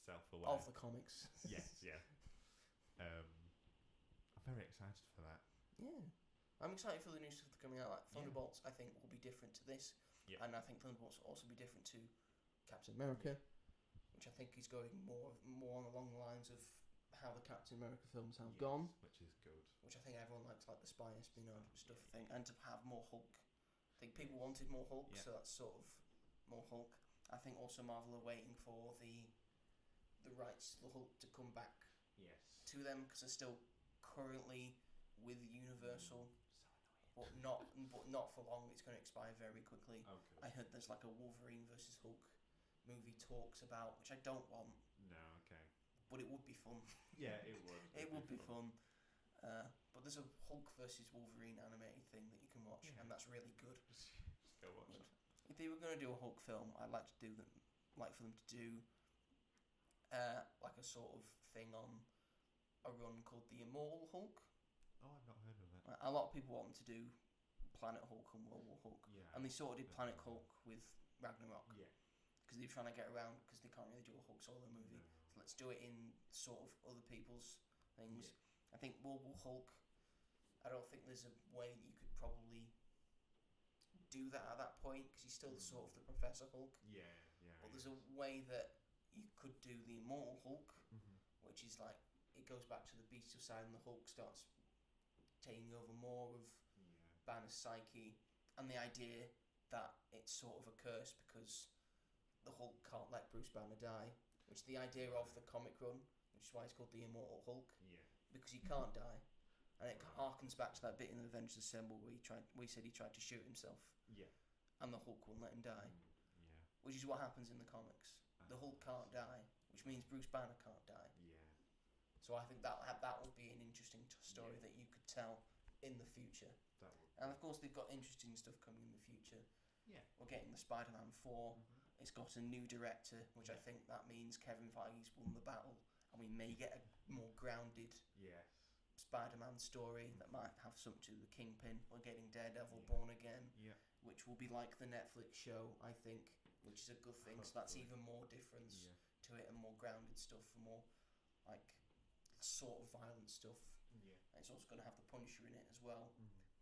self-aware. Of the comics. Yes, yeah. I'm very excited for that. Yeah. I'm excited for the new stuff coming out. Like Thunderbolts, I think, will be different to this. Yeah. And I think Thunderbolts will also be different to Captain America, which I think is going more along the lines of how the Captain America films have gone. Which is good. Which I think everyone likes, like the spy espionage stuff thing, and to have more Hulk. I think people wanted more Hulk, so that's sort of more Hulk. I think also Marvel are waiting for the rights to the Hulk to come back to them, because they're still currently with Universal, but not for long. It's going to expire very quickly. I heard there's like a Wolverine versus Hulk movie talks about, which I don't want. No, okay. But it would be fun. Yeah, it would. It would be fun. But there's a Hulk versus Wolverine animated thing that you can watch, and that's really good. Just go watch it. If they were going to do a Hulk film, I'd like for them to do like a sort of thing on a run called the Immortal Hulk. Oh, I've not heard of that. A lot of people want them to do Planet Hulk and World War Hulk, and they sort of did Planet Hulk with Ragnarok. Yeah. Because they're trying to get around, because they can't really do a Hulk solo movie. No. So let's do it in sort of other people's things. Yeah. I think World War Hulk, I don't think there's a way that you could probably do that at that point, because he's still sort of the Professor Hulk. Yeah. But there's a way that you could do the Immortal Hulk, which is like, it goes back to the bestial side, and the Hulk starts taking over more of Banner's psyche, and the idea that it's sort of a curse because the Hulk can't let Bruce Banner die, which is the idea of the comic run, which is why it's called the Immortal Hulk, because he can't die. And it harkens back to that bit in Avengers Assemble where he said he tried to shoot himself, and the Hulk wouldn't let him die, which is what happens in the comics. The Hulk can't die, which means Bruce Banner can't die. So I think that would be an interesting story that you could tell in the future. And of course they've got interesting stuff coming in the future. We're getting the Spider-Man 4. It's got a new director, which I think that means Kevin Feige's won the battle, and we may get a more grounded Spider-Man story that might have something to do with the Kingpin. We're getting Daredevil Born Again, which will be like the Netflix show, I think, which is a good thing. So that's even more difference to it, and more grounded stuff, and more like sort of violent stuff. And it's also going to have the Punisher in it as well,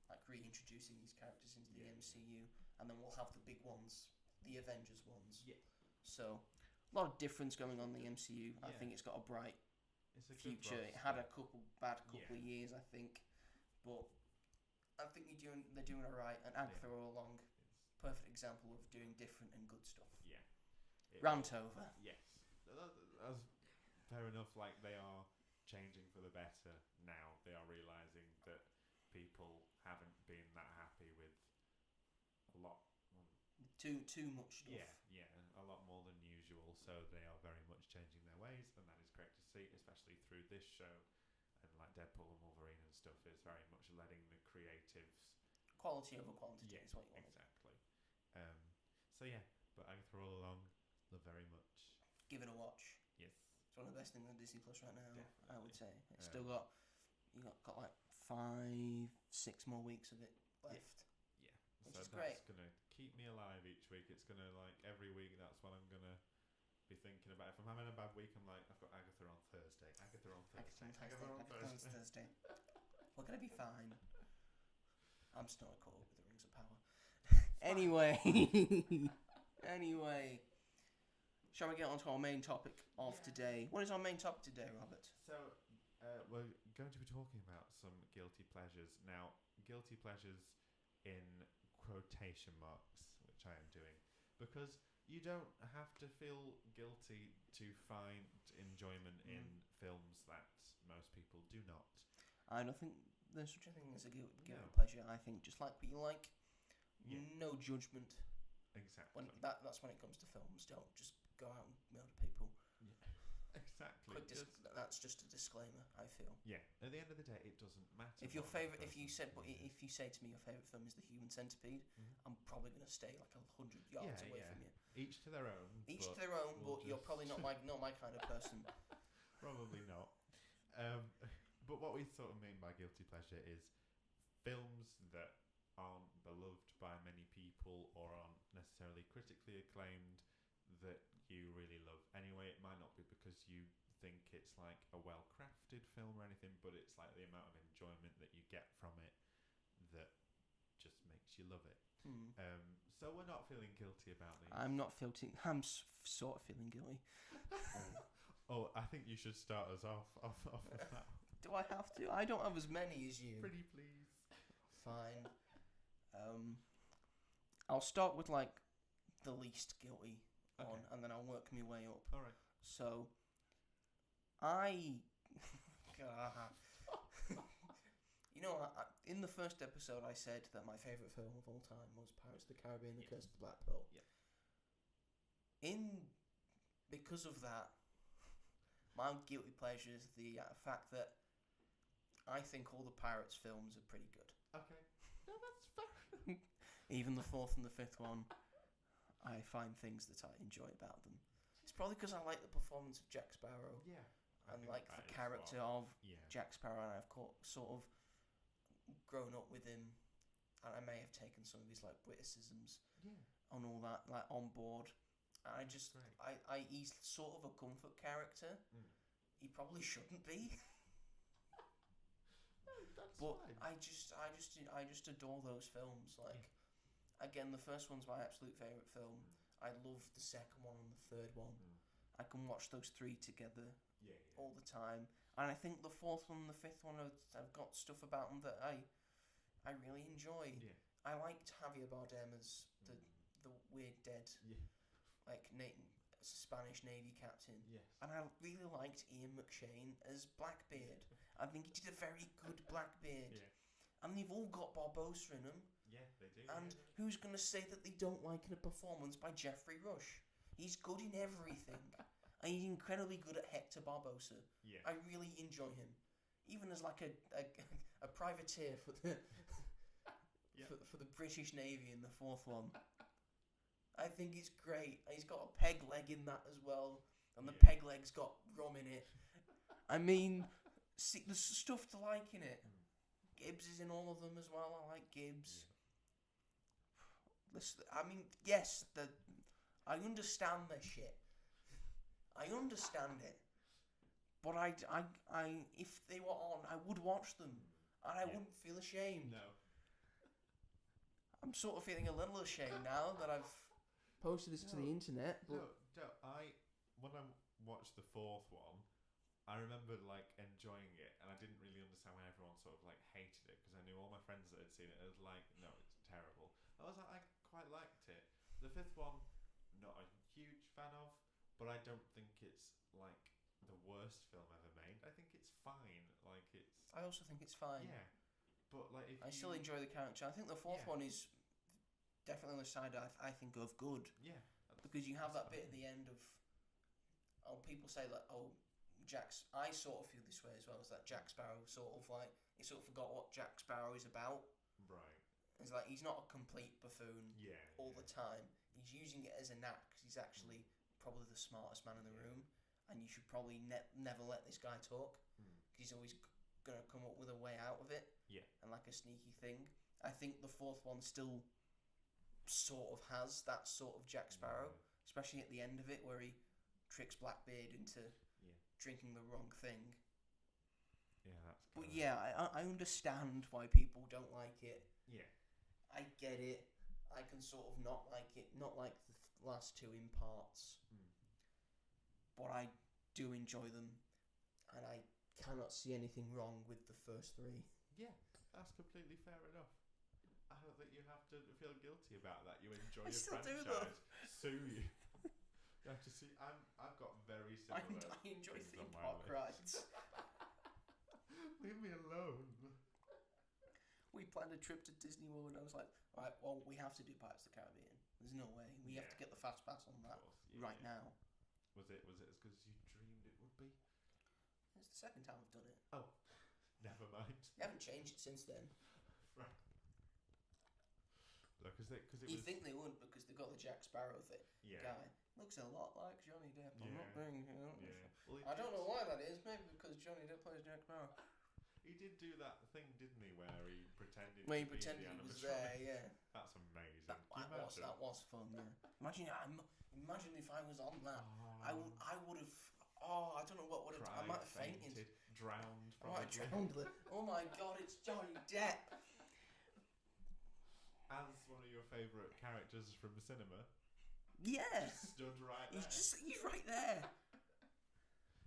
like reintroducing these characters into the MCU, and then we'll have the big ones the Avengers ones. Yeah. So a lot of difference going on in the MCU. I Yeah. think it's got a bright It's a future. good It had a roster. bad couple of years, I think, but I think they're doing alright. And Agatha all along, It's, perfect example of doing different and good stuff. yeah. Rant over. Yes. That's fair enough. Like, they are changing for the better now. They are realising that people haven't been that happy with a lot. Too much stuff. Yeah, a lot more than usual. So they are very much changing their ways, and that is great to see, especially through this show. And like Deadpool and Wolverine and stuff is very much letting the creatives. Quality over quantity is what you want. Exactly. So yeah, but Agatha all along, love very much. Give it a watch. Yes. It's one of the best things on Disney Plus right now. Definitely. I would say it's still got like 5-6 more weeks of it left. Yeah. Which So is that's great. gonna keep me alive each week. It's gonna, like, every week. That's what I'm gonna be thinking about. If I'm having a bad week, I'm like, I've got Agatha on Thursday. Agatha on Thursday. Agatha on Thursday. We're gonna be fine. I'm still not caught up with the Rings of Power. Anyway, shall we get on to our main topic of today? What is our main topic today, Robert? So, we're going to be talking about some guilty pleasures. Now, guilty pleasures in quotation marks, which I am doing, because you don't have to feel guilty to find enjoyment in films that most people do not. I don't think there's such a thing as a guilty No. pleasure. I think just like what you like, no judgment. Exactly. That's when it comes to films. Don't just go out and murder people. Exactly. That's just a disclaimer. I feel. Yeah. At the end of the day, it doesn't matter. If your what the favorite, if you person said, is. if you say to me your favorite film is The Human Centipede, I'm probably going to stay like 100 yards away from you. Each to their own. Each to their own, we'll but you're probably not my kind of person. Probably not. But what we sort of mean by guilty pleasure is films that aren't beloved by many people or aren't necessarily critically acclaimed that you really love. Anyway, it might not be because you think it's like a well-crafted film or anything, but it's like the amount of enjoyment that you get from it that just makes you love it. So we're not feeling guilty about these. I'm not feeling. I'm sort of feeling guilty. Oh, I think you should start us off with that. Do I have to? I don't have as many as you. Pretty please. Fine. I'll start with like the least guilty on, and then I'll work my way up. All right. So, you know, in the first episode, I said that my favorite film of all time was Pirates of the Caribbean: The Curse of the Black Pearl. Yeah. Because of that, my guilty pleasure is the fact that I think all the Pirates films are pretty good. Okay. No, that's fair. Even the fourth and the fifth one, I find things that I enjoy about them. It's probably because I like the performance of Jack Sparrow. Yeah. And like the character of Jack Sparrow, and I've sort of grown up with him, and I may have taken some of his like witticisms on all that like on board. And I just, he's sort of a comfort character. He probably shouldn't be. That's but fine. I just adore those films. Like, again, the first one's my absolute favorite film. I love the second one and the third one. I can watch those three together all the time. And I think the fourth one and the fifth one have got stuff about them that I really enjoy. Yeah. I liked Javier Bardem as the weird dead, like Spanish Navy captain. Yes. And I really liked Ian McShane as Blackbeard. I think he did a very good Blackbeard. Yeah. And they've all got Barbossa in them. Yeah, they do. And who's going to say that they don't like a performance by Jeffrey Rush? He's good in everything. And he's incredibly good at Hector Barbossa. Yeah. I really enjoy him. Even as like a privateer for the for the British Navy in the fourth one. I think it's great. He's got a peg leg in that as well. And the peg leg's got rum in it. I mean, see, there's stuff to like in it. Gibbs is in all of them as well. I like Gibbs. Listen, I mean, yes, I understand their shit. I understand it. But I, if they were on, I would watch them. And I wouldn't feel ashamed. No. I'm sort of feeling a little ashamed now that I've posted this to the internet, but when I watched the fourth one, I remember like enjoying it, and I didn't really understand why everyone sort of like hated it, because I knew all my friends that had seen it was like, no, it's terrible. I was like, I quite liked it. The fifth one, not a huge fan of, but I don't think it's like the worst film ever made. I think it's fine. Like it's. I also think it's fine. Yeah, but like if I still enjoy the character. I think the fourth one is definitely on the side I think of good. Yeah. Because you have that bit at the end of. Oh, people say that. Oh, Jack's. I sort of feel this way as well. Is that Jack Sparrow sort of like he sort of forgot what Jack Sparrow is about. Right. It's like he's not a complete buffoon. Yeah. All the time. He's using it as a knack because he's actually probably the smartest man in the room, and you should probably never let this guy talk because he's always gonna come up with a way out of it. Yeah. And like a sneaky thing. I think the fourth one still sort of has that sort of Jack Sparrow, especially at the end of it where he tricks Blackbeard into drinking the wrong thing. Yeah, that's. But yeah, I understand why people don't like it. Yeah. I get it. I can sort of not like it, not like the last two in parts. But I do enjoy them, and I cannot see anything wrong with the first three. Yeah, that's completely fair enough. I don't think you have to feel guilty about that. You enjoy your still franchise. do, though. Sue you. You have to see. I've got very similar. I enjoy things theme on my park list. rides. Leave me alone. We planned a trip to Disney World, and I was like, right, well, we have to do Pirates of the Caribbean. There's no way. We have to get the fast pass on that now. Was it as good as you dreamed it would be? It's the second time I've done it. Oh, never mind. They haven't changed it since then. Right. Because You think they would because they got the Jack Sparrow guy. Looks a lot like Johnny Depp. I'm not being. Well, I don't know why that is. Maybe because Johnny Depp plays Jack Sparrow. He did do that thing, didn't he, where he pretended. When he to be pretended the he was animatronic? there, yeah. That's amazing. That was fun. Yeah. Imagine if I was on that. I would have. Oh, I don't know what would have. I might have fainted. Drowned. I might have drowned. Oh my God! It's Johnny Depp. As one of your favourite characters from the cinema. Yeah. Stood right there. He's right there.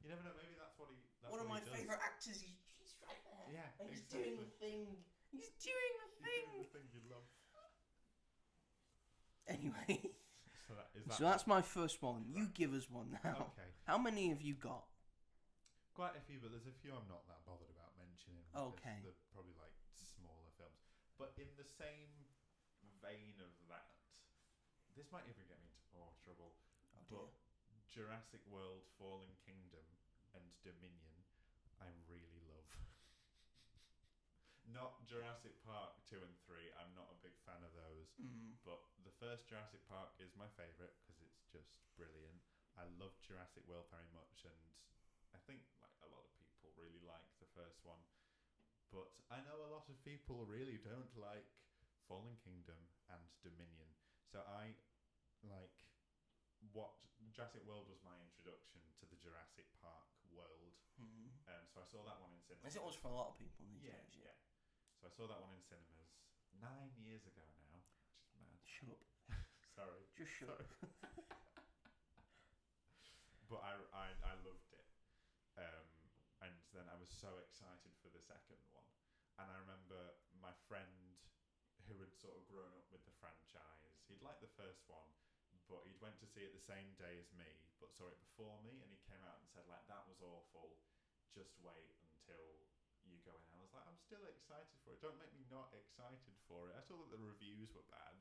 You never know. Maybe that's what he. One of my favourite actors. He's right there. Yeah, and he's doing the thing. He's doing the thing. He's doing the thing you love. Anyway. So that's my first one. You give us one now. Okay. How many have you got? Quite a few, but there's a few I'm not that bothered about mentioning. Okay. They're probably like smaller films. But in the same vein of that, this might even get me into more trouble. But Jurassic World, Fallen Kingdom, and Dominion, I really love. Not Jurassic Park 2 and 3. I'm not a big fan of those. But the first Jurassic Park is my favourite because it's just brilliant. I love Jurassic World very much, and I think like a lot of people really like the first one. But I know a lot of people really don't like Fallen Kingdom and Dominion. So I like what Jurassic World was my introduction to the Jurassic Park world. So I saw that one in cinemas. As it was for a lot of people these days. Yeah. So I saw that one in cinemas 9 years ago now, which is mad. Shut up. Sorry. Just shut up. But I loved it. And then I was so excited for the second one. And I remember my friend who had sort of grown up with the franchise, he'd liked the first one, but he'd went to see it the same day as me, but saw it before me, and he came out and said, like, that was awful, just wait until you go in. I was like, I'm still excited for it. Don't make me not excited for it. I saw that the reviews were bad,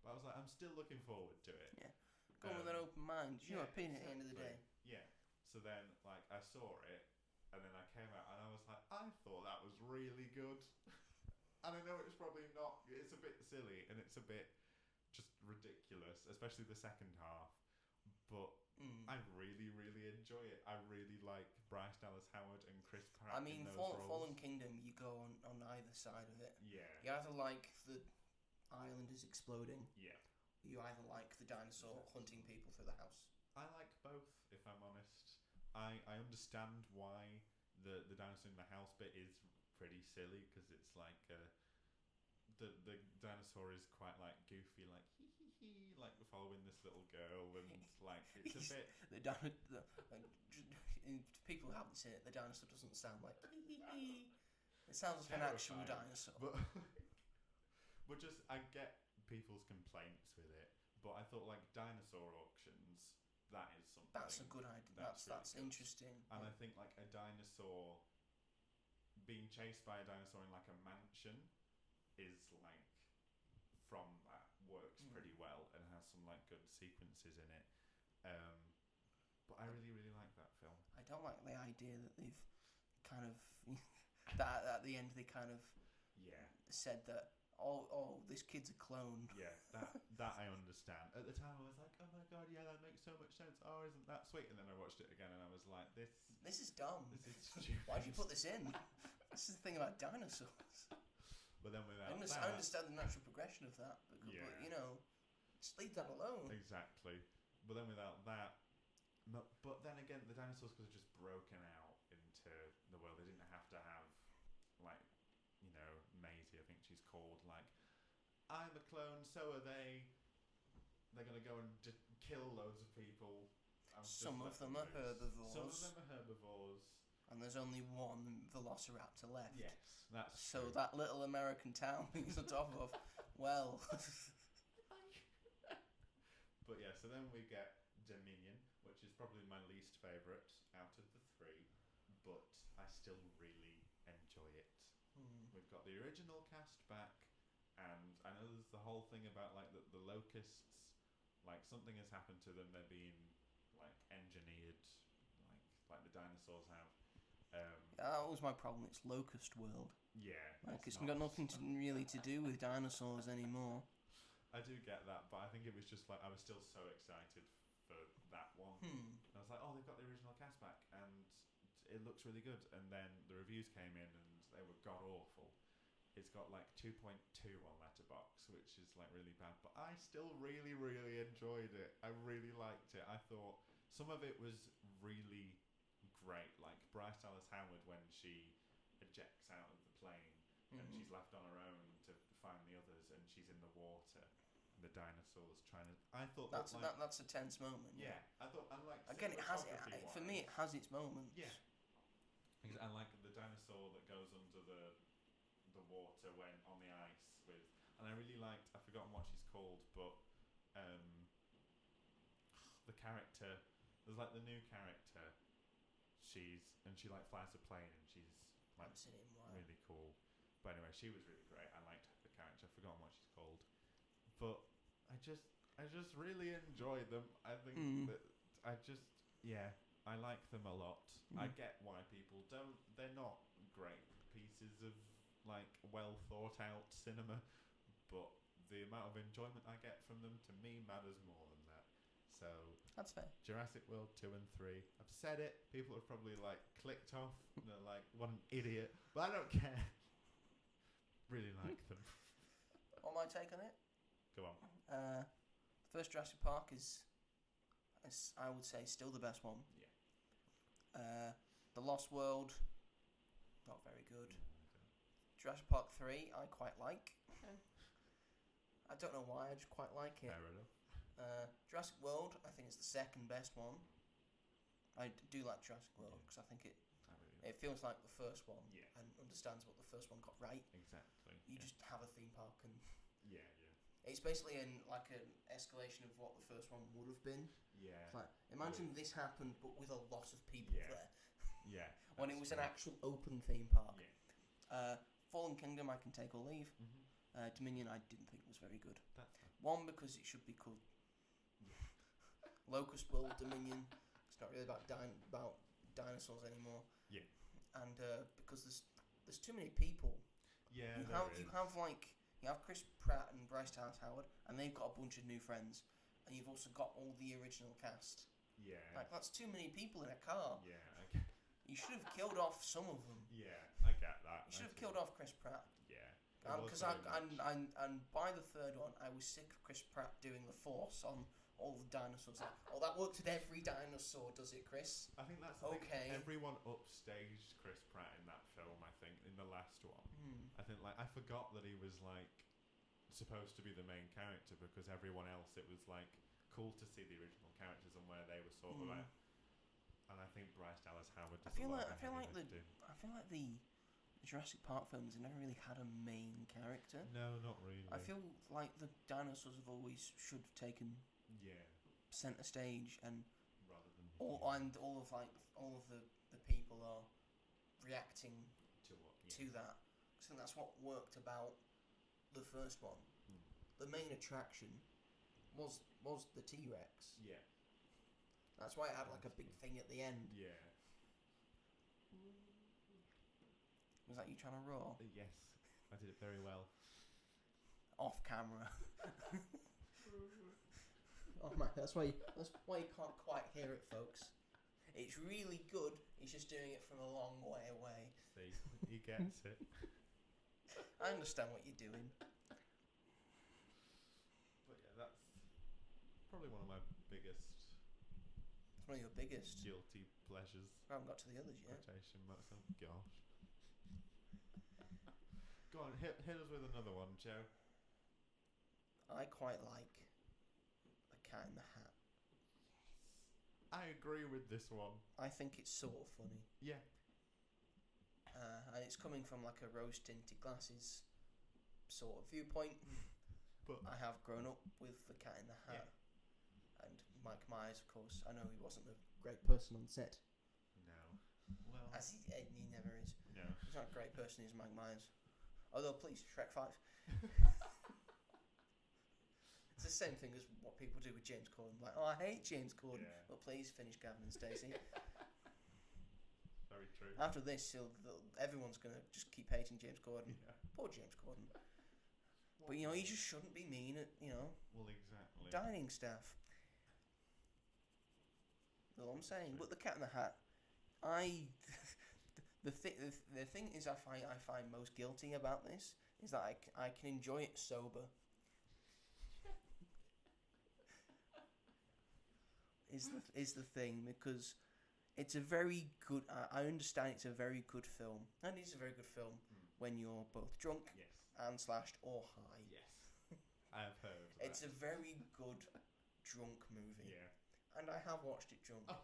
but I was like, I'm still looking forward to it. Yeah. Go with an open mind. It's your opinion at the end of the day. Yeah. So then, like, I saw it, and then I came out, and I was like, I thought that was really good. And I know it's probably not. It's a bit silly, and it's a bit just ridiculous, especially the second half. But I really, really enjoy it. I really like Bryce Dallas Howard and Chris Pratt. I mean, in those roles. Fallen Kingdom, you go on either side of it. Yeah. You either like the island is exploding. Yeah. You either like the dinosaur hunting people through the house. I like both, if I'm honest. I understand why the dinosaur in the house bit is pretty silly, because it's like the dinosaur is quite like goofy, like hee hee hee, like following this little girl, and like it's a bit. People who haven't seen it, the dinosaur doesn't sound like it sounds like an actual dinosaur. But just I get people's complaints with it, but I thought like dinosaur auctions, that is something. That's a good idea. That's really interesting. And I think like a dinosaur being chased by a dinosaur in like a mansion is like from that works pretty well and has some like good sequences in it. But I really like that film. I don't like the idea that they've kind of that at the end they kind of said that this kid's a clone. Yeah, that I understand. At the time I was like, oh my god, yeah, that makes so much sense. Oh, isn't that sweet? And then I watched it again and I was like, this is dumb. This is stupid. Why'd you put this in? This is the thing about dinosaurs. But then without I understand the natural progression of that, but you know, just leave that alone. Exactly. But then without that, but then again, the dinosaurs could have just broken out into the world. They didn't have to have, like, you know, Maisie, I think she's called, like, I'm a clone, so are they. They're going to go and just kill loads of people. Some of them are herbivores. Some of them are herbivores. And there's only one velociraptor left. Yes, that's so true. That little American town he's on top of, well. But yeah, so then we get Dominion, which is probably my least favourite out of the three, but I still really enjoy it. We've got the original cast back, and I know there's the whole thing about like the locusts, like something has happened to them. They're being like engineered, like the dinosaurs have. That was my problem. It's Locust World. Yeah, like it's got nothing really to do with dinosaurs anymore. I do get that, but I think it was just like I was still so excited for that one. I was like, oh, they've got the original cast back, and it looks really good. And then the reviews came in, and they were god awful. It's got like 2.2 on Letterboxd, which is like really bad. But I still really enjoyed it. I really liked it. I thought some of it was really great, like Bryce Dallas Howard when she ejects out of the plane and she's left on her own to find the others, and she's in the water. And the dinosaurs trying to. I thought that's a tense moment. Yeah, I thought. And like again, it has it for me. It has its moments. Yeah, and like the dinosaur that goes under the water when on the ice with, and I really liked. I've forgotten what she's called, but the character. There's like the new character. She like flies a plane and she's like really cool. But anyway, she was really great. I liked the character. I've forgotten what she's called. But I just really enjoyed them. I think that I like them a lot. I get why people don't. They're not great pieces of like well thought out cinema, but the amount of enjoyment I get from them to me matters more than that. So that's fair. Jurassic World 2 and 3. I've said it. People have probably like clicked off. They're like, "What an idiot!" But I don't care. Really like them. What my take on it? Go on. The first Jurassic Park is I would say still the best one. Yeah. The Lost World, not very good. Jurassic Park 3, I quite like. I don't know why, I just quite like it. Fair enough. Jurassic World, I think it's the second best one. I do like Jurassic World because I think it feels like the first one and understands what the first one got right. Exactly. You just have a theme park and it's basically an escalation of what the first one would have been. Yeah. It's like imagine this happened but with a lot of people there. Yeah. When it was an actual open theme park. Yeah. Fallen Kingdom I can take or leave. Dominion I didn't think was very good. That's fine. One, because it should be called Locust World Dominion. It's not really about dinosaurs anymore. Yeah. And because there's too many people. Yeah. You have Chris Pratt and Bryce Dallas Howard, and they've got a bunch of new friends, and you've also got all the original cast. Yeah. Like that's too many people in a car. Yeah. Okay. You should have killed off some of them. Yeah, I get that. You should have killed off Chris Pratt. Yeah. Because and by the third one, I was sick of Chris Pratt doing the Force on all the dinosaurs. Oh, that works with every dinosaur, does it, Chris? I think that's okay. Everyone upstaged Chris Pratt in that film. I think in the last one, I think like I forgot that he was like supposed to be the main character, because everyone else, it was like cool to see the original characters and where they were sort of at. And I think Bryce Dallas Howard does a lot of the heavy lifting. I feel like the Jurassic Park films never really had a main character. No, not really. I feel like the dinosaurs have always should have taken centre stage, and rather than all of the people are reacting to that. I think that's what worked about the first one. The main attraction was the T-Rex. Yeah. That's why it had like a big thing at the end. Yeah. Was that you trying to roar? Yes, I did it very well. Off camera. Oh man, that's why you can't quite hear it, folks. It's really good. He's just doing it from a long way away. See, he gets it. I understand what you're doing. But yeah, that's probably one of my biggest. It's one of your biggest guilty pleasures. I haven't got to the others yet. Quotation marks. Oh gosh. Go on, hit us with another one, Joe. I quite like The Cat in the Hat. I agree with this one. I think it's sort of funny. Yeah. And it's coming from like a rose-tinted glasses sort of viewpoint. But I have grown up with The Cat in the Hat. And Mike Myers, of course. I know he wasn't a great person on set. No. Well, As he never is. No. He's not a great person, he's Mike Myers. Although, please, Shrek 5. It's the same thing as what people do with James Corden. Like, oh, I hate James Corden. Yeah. But please finish Gavin and Stacey. Very true. After this, everyone's going to just keep hating James Corden. Yeah. Poor James Corden. But, you know, he just shouldn't be mean at, Well, exactly. dining staff. That's all I'm saying. But The Cat in the Hat, the thing is, I find most guilty about this is that I can enjoy it sober. is the thing, because it's a very good. I understand it's a very good film, and it's a very good film when you're both drunk and slashed or high. Yes, I have heard. It's a very good drunk movie. Yeah, and I have watched it drunk. Okay.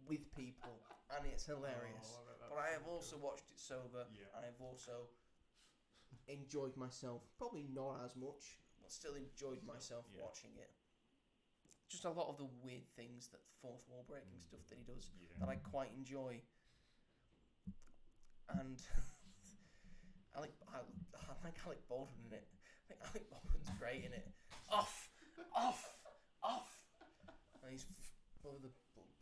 With people, and it's hilarious. But I have also watched it sober, Yeah. and I've also enjoyed myself. Probably not as much, but still enjoyed myself watching it. Just a lot of the weird things, that fourth wall breaking stuff that he does, that I quite enjoy. And I like Alec Baldwin in it. I think Alec Baldwin's great in it. Off! And he's full of the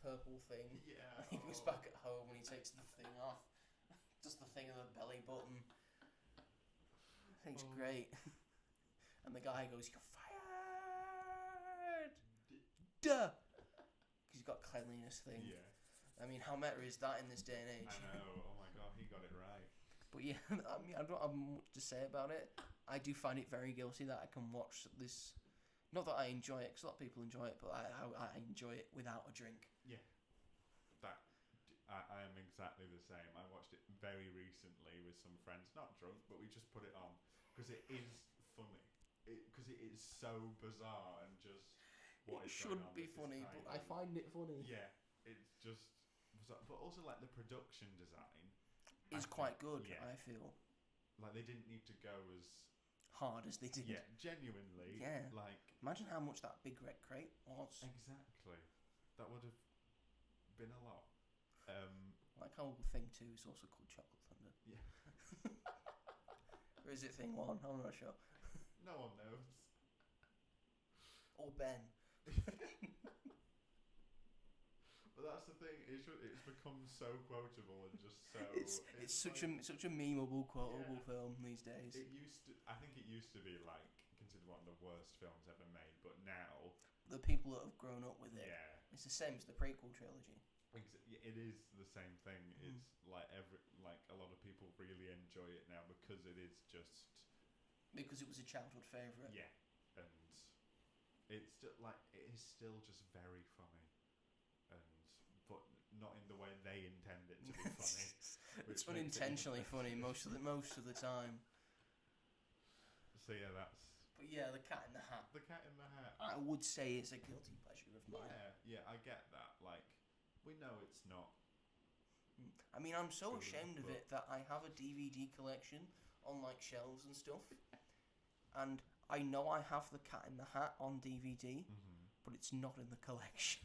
purple thing. Yeah. And he goes back at home and he takes the thing off. Does the thing of the belly button. I think it's great. And the guy goes, "You're fired!" Duh! Because he's got cleanliness thing. Yeah. I mean, how meta is that in this day and age? I know. Oh my god, he got it right. But yeah, I mean, I don't have much to say about it. I do find it very guilty that I can watch this. Not that I enjoy it, because a lot of people enjoy it, but I enjoy it without a drink. Yeah. I am exactly the same. I watched it very recently with some friends, not drunk, but we just put it on because it is funny. Because it is so bizarre and just what it is should going on. be funny, but I find it funny. Yeah, it's just bizarre. But also like the production design is quite good. Yeah. I feel like they didn't need to go as hard as they did. Yeah, genuinely. Yeah. Like imagine how much that big red crate was. Exactly. That would have been a lot. Like how Thing 2 is also called Chocolate Thunder. Yeah. Or is it Thing 1? I'm not sure. No one knows. Or Ben. But that's the thing. It's become so quotable and just so. It's such a memeable, quotable film these days. I think it used to be like considered one of the worst films ever made, but now the people that have grown up with it, it's the same as the prequel trilogy. It is the same thing. It's like a lot of people really enjoy it now because it is just because it was a childhood favourite. Yeah, and it's still it is still just very funny, but not in the way they intend it to be funny. It's unintentionally funny most of the time. So yeah, But yeah, The Cat in the Hat. The Cat in the Hat. I would say it's a guilty pleasure of mine. Yeah, I get that. Like, we know it's not. I mean, I'm so Good, ashamed of but- it that I have a DVD collection on like shelves and stuff, and I know I have The Cat in the Hat on DVD, but it's not in the collection.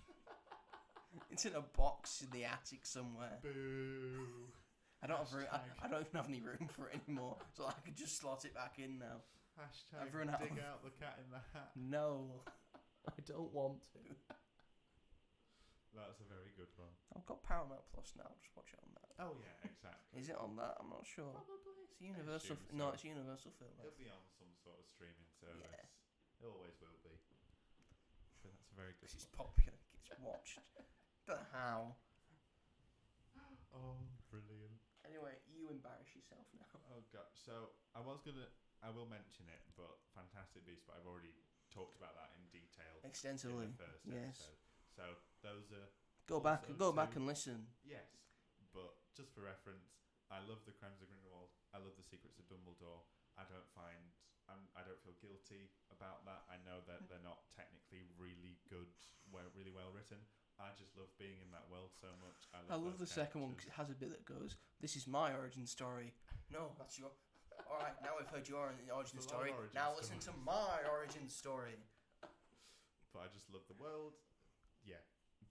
It's in a box in the attic somewhere. Boo. I don't have Hashtag. I don't even have any room for it anymore, so I could just slot it back in now. Hashtag I've run out dig of- out the cat in the hat. No, I don't want to. That's a very good one. I've got Paramount Plus now. Just watch it on that. Oh yeah, exactly. Is it on that? I'm not sure. Probably. It's Universal. assume No, so. it's Universal Film. It'll be on some sort of streaming service. Yeah. It always will be. But that's a very good Because it's one. popular. It's watched. But how? Oh, brilliant. Anyway, you embarrass yourself now. Oh god. So I will mention it, but Fantastic Beasts, but I've already talked about that in detail Extensively. in the first Yes. episode. So those are Go back and listen. yes, but just for reference, I love the Crimes of Grindelwald. I love the Secrets of Dumbledore. I don't feel guilty about that. I know that they're not technically really good, really well written. I just love being in that world so much. I love the those second one 'cause it characters. has a bit that goes, "This is my origin story." No, that's your. All right, now I've heard your origin It's a lot of story. origin Now listen to stories. my origin story. But I just love the world. Yeah,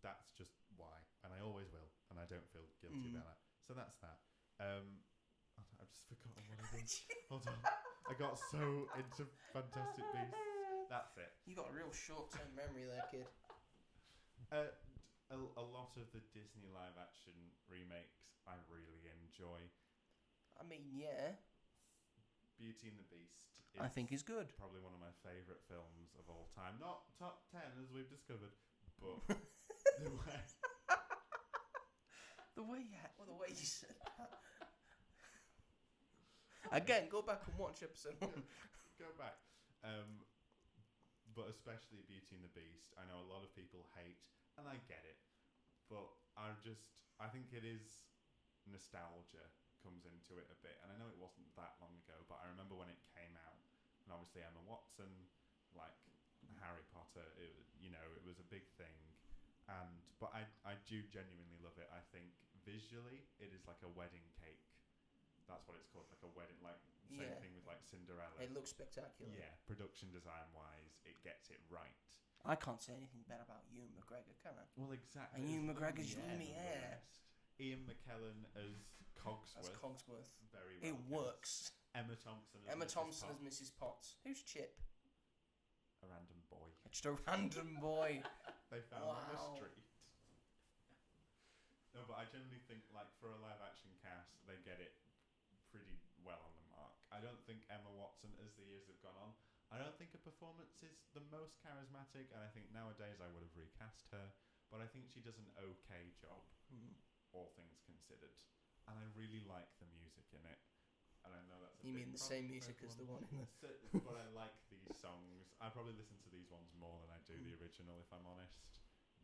that's just why, and I always will, and I don't feel guilty Mm. about that. So that's that. I've just forgotten what I did. Hold on, I got so into Fantastic Beasts. That's it. You got a real short-term memory there, kid. A lot of the Disney live-action remakes I really enjoy. I mean, yeah, Beauty and the Beast. I think is good. Probably one of my favourite films of all time. Not top 10 as we've discovered, but the way. The way you said that. Again, go back and watch episode 1. Go back. But especially Beauty and the Beast. I know a lot of people hate, and I get it. But I think it is nostalgia comes into it a bit. And I know it wasn't that long ago, but I remember when it came out, and obviously Emma Watson, like Harry Potter, it was a big thing. But I do genuinely love it. I think visually it is like a wedding cake. That's what it's called, like a wedding, like same Yeah. thing with like Cinderella. It looks spectacular. Yeah, production design wise, it gets it right. I can't say anything bad about Ewan McGregor, can I? Well, exactly. And Ewan It's McGregor's Lumiere, Lumiere. nonetheless. Ian McKellen as Cogsworth. That's Cogsworth. Very It well works. cast. Emma Thompson as Emma Mrs. Thompson as Potts. Mrs. Potts. Who's Chip? A random boy. Just a random boy. They found on the Wow. street. No, but I generally think, like, for a live action cast, they get it pretty well on the mark. I don't think Emma Watson, as the years have gone on, I don't think her performance is the most charismatic, and I think nowadays I would have recast her, but I think she does an okay job, all things considered. And I really like the music in it. And I know that's a You big mean the problem same for music as the everyone. one in the... But I like these songs. I probably listen to these ones more than I do the original, if I'm honest.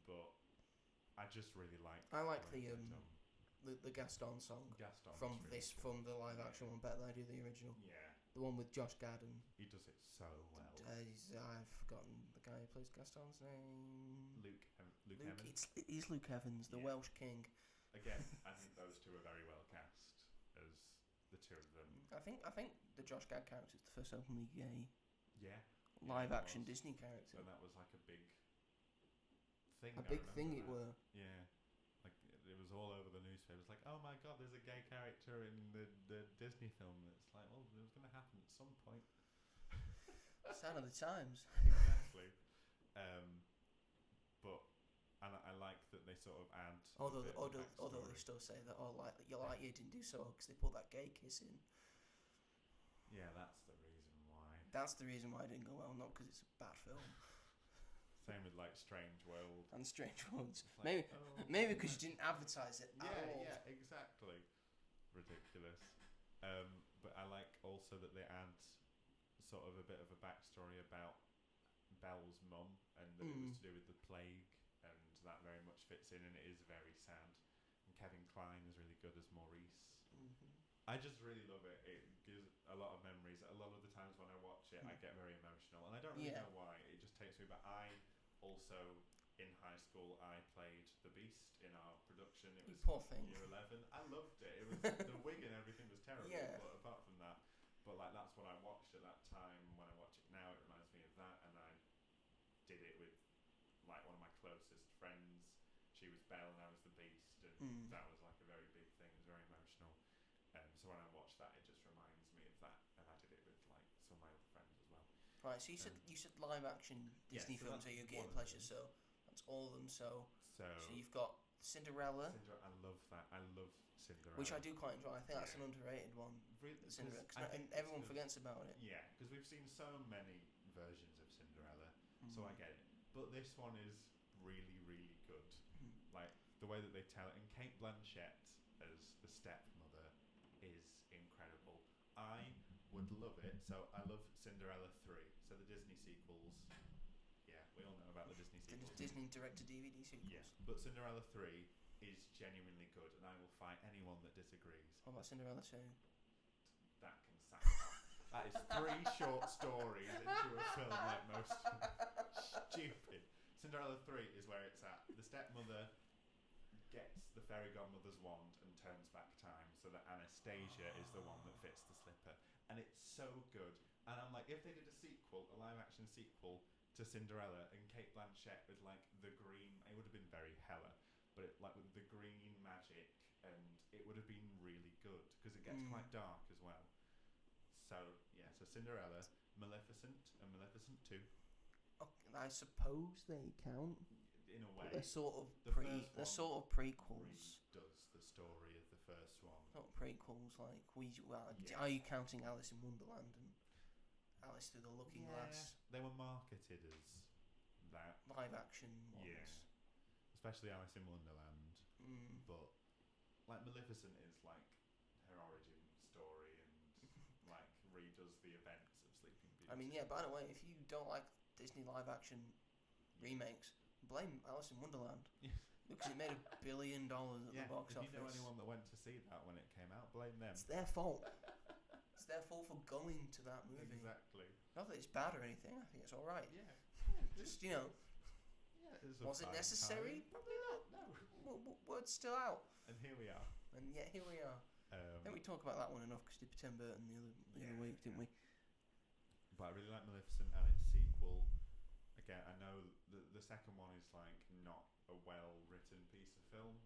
But I just really like. I like way the they're done. the Gaston song Gaston from is really from the live action one better than I do the original. good. Yeah, The one with Josh Gad and he does it so well. I've forgotten the guy who plays Gaston's name. Luke Evans. He's Luke Evans, the Yeah. Welsh king. Again, I think those two are very well cast as the two of them. I think the Josh Gad character is the first openly gay Yeah. live it action was. Disney character. And that was like a big thing. A I big remember thing that. it were. Yeah. Like it was all over the newspapers. Like, oh my god, there's a gay character in the Disney film. It's like, well, it was going to happen at some point. Sign of the times. Exactly. But and I like that they sort of add. Although a bit of although they backstory. still say that you didn't do so because they put that gay kiss in. Yeah, that's the reason why. That's the reason why it didn't go well, not because it's a bad film. Same with like Strange World. And Strange Worlds. It's like, Maybe because you didn't advertise it at all. Yeah, exactly. Ridiculous. But I like also that they add sort of a bit of a backstory about Belle's mum and that it was to do with the plague, and that very much fits in, and it is very sad. And Kevin Kline is really good as Maurice. I just really love it. It gives a lot of memories. A lot of the times when I watch it, I get very emotional emotional, and I don't really Yeah. know why. It just takes me back. I also, in high school, I played the Beast in our production. It You was poor thing. year 11. I loved it. It was the wig and everything was terrible, Yeah. but apart from that, but like that's what I watched at that time. When I watch it now, it reminds me of that, and I did it with like one of my closest friends. She was Belle and I was the Beast, and that was like a very big thing. It was very emotional. So when I watch that, it just reminds me of that, and I did it with like some of my other friends as well. Right, so you said live action Disney so films are that's your one guilty of pleasure, them. so that's all of them. So So you've got Cinderella, I love that. I love Cinderella, which I do quite enjoy. I think that's Yeah. an underrated one. Really, Cinderella, I think it's everyone 'cause- forgets about it. Yeah, because we've seen so many versions of Cinderella, so Mm. I get it. But this one is really, really good. Mm. Like the way that they tell it, and Kate Blanchett as the stepmother is incredible. I would love it. So I love Cinderella 3. So the Disney sequels. Yeah, we all know about the Disney The sequels. Disney direct-to-DVD sequels. Yeah, but Cinderella 3 is genuinely good, and I will fight anyone that disagrees. What about Cinderella 2? That can sack off. That is 3 short stories into a film like most stupid. Cinderella 3 is where it's at. The stepmother gets the fairy godmother's wand and turns back time so that Anastasia is the one that fits the slipper. And it's so good. And I'm like, if they did a sequel, a live action sequel to Cinderella, and Kate Blanchett with like the green, it would have been very Hella, but like with the green magic, and it would have been really good because it gets quite dark as well. So yeah, so Cinderella, Maleficent, and Maleficent 2. Okay, I suppose they count. In a way, They're sort of the first They're one sort of prequels. redoes the story of the first one. Not prequels, like Yeah. are you counting Alice in Wonderland and Alice Through the Looking Glass? They were marketed as that, Live action ones. Yeah. especially Alice in Wonderland. But like Maleficent is like her origin story and like redoes the events of Sleeping Beauty. I mean, yeah. By the way, if you don't like Disney live action remakes, blame Alice in Wonderland because it made $1 billion at the box if office. you know anyone that went to see that when it came out, blame them. It's their fault. It's their fault for going to that movie. Exactly. Not that it's bad or anything. I think it's all right. Yeah. Just Was was it necessary? Probably not. No. Word's still out. And here we are. And yet here we are. I think we talk about that one enough because we did Tim Burton the other week, didn't we? But I really like Maleficent and its sequel. Again, I know the second one is like not a well-written piece of film,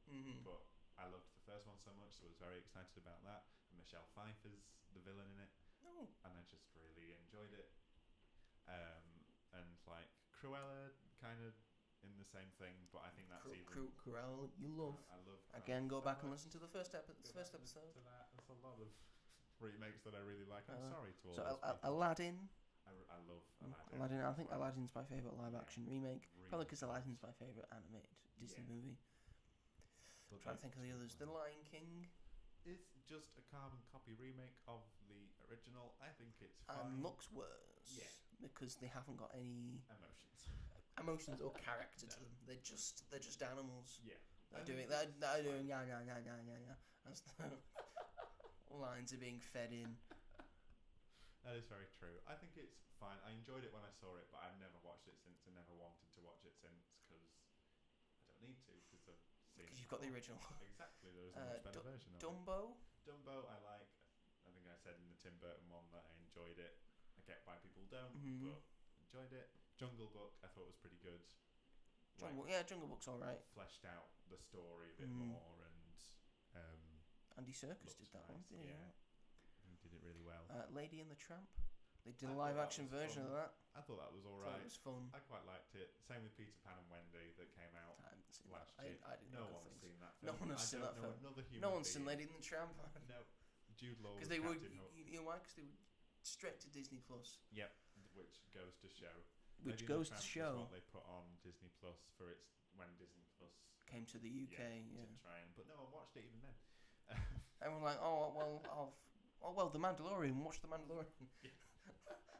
but I loved the first one so much, so I was very excited about that. And Michelle Pfeiffer's the villain in it, and I just really enjoyed it. And like Cruella, kind of in the same thing, but I think that's Cruella, you love. I love. Again, go so back and much. listen to the first episode. To that, there's a lot of remakes that I really like. I'm sorry to all So those people. Aladdin. I love Aladdin. Aladdin. I think Aladdin's my favourite live action remake. Really Probably because Aladdin's my favourite animated Disney movie. But I'm trying to think of the others. The Lion King. It's just a carbon copy remake of the original. I think it's fine. And looks worse. Yeah. Because they haven't got any Emotions. or character to them. They're just animals. Yeah. They're doing yeah. As the lines are being fed in. That is very true. I think it's fine. I enjoyed it when I saw it, but I've never watched it since and never wanted to watch it since because I don't need to because I've seen it. Because you've got the original. Exactly. There is a much better version of Dumbo. it. Dumbo, I like. I think I said in the Tim Burton one that I enjoyed it. I get why people don't, but enjoyed it. Jungle Book, I thought was pretty good. Jungle Book's alright. Fleshed out the story a bit more, and Andy Serkis did that one, didn't he? Yeah. He did it really well. Lady and the Tramp. They did a live action version of that. I thought that was Thought alright. it was fun. I quite liked it. Same with Peter Pan and Wendy that came out I haven't seen last that. year. I didn't No know one's things. seen that film. No one has seen that film. No one's seen Lady and the Tramp. No. Jude Law. Because they would, you know why? Because they would straight to Disney Plus. Yep, which goes to show. Which Lady goes and the to Tramp show. is what they put on Disney Plus for its when Disney Plus Came to the UK. Yeah. to try and, but no one watched it even then. Everyone like, The Mandalorian. Watch The Mandalorian.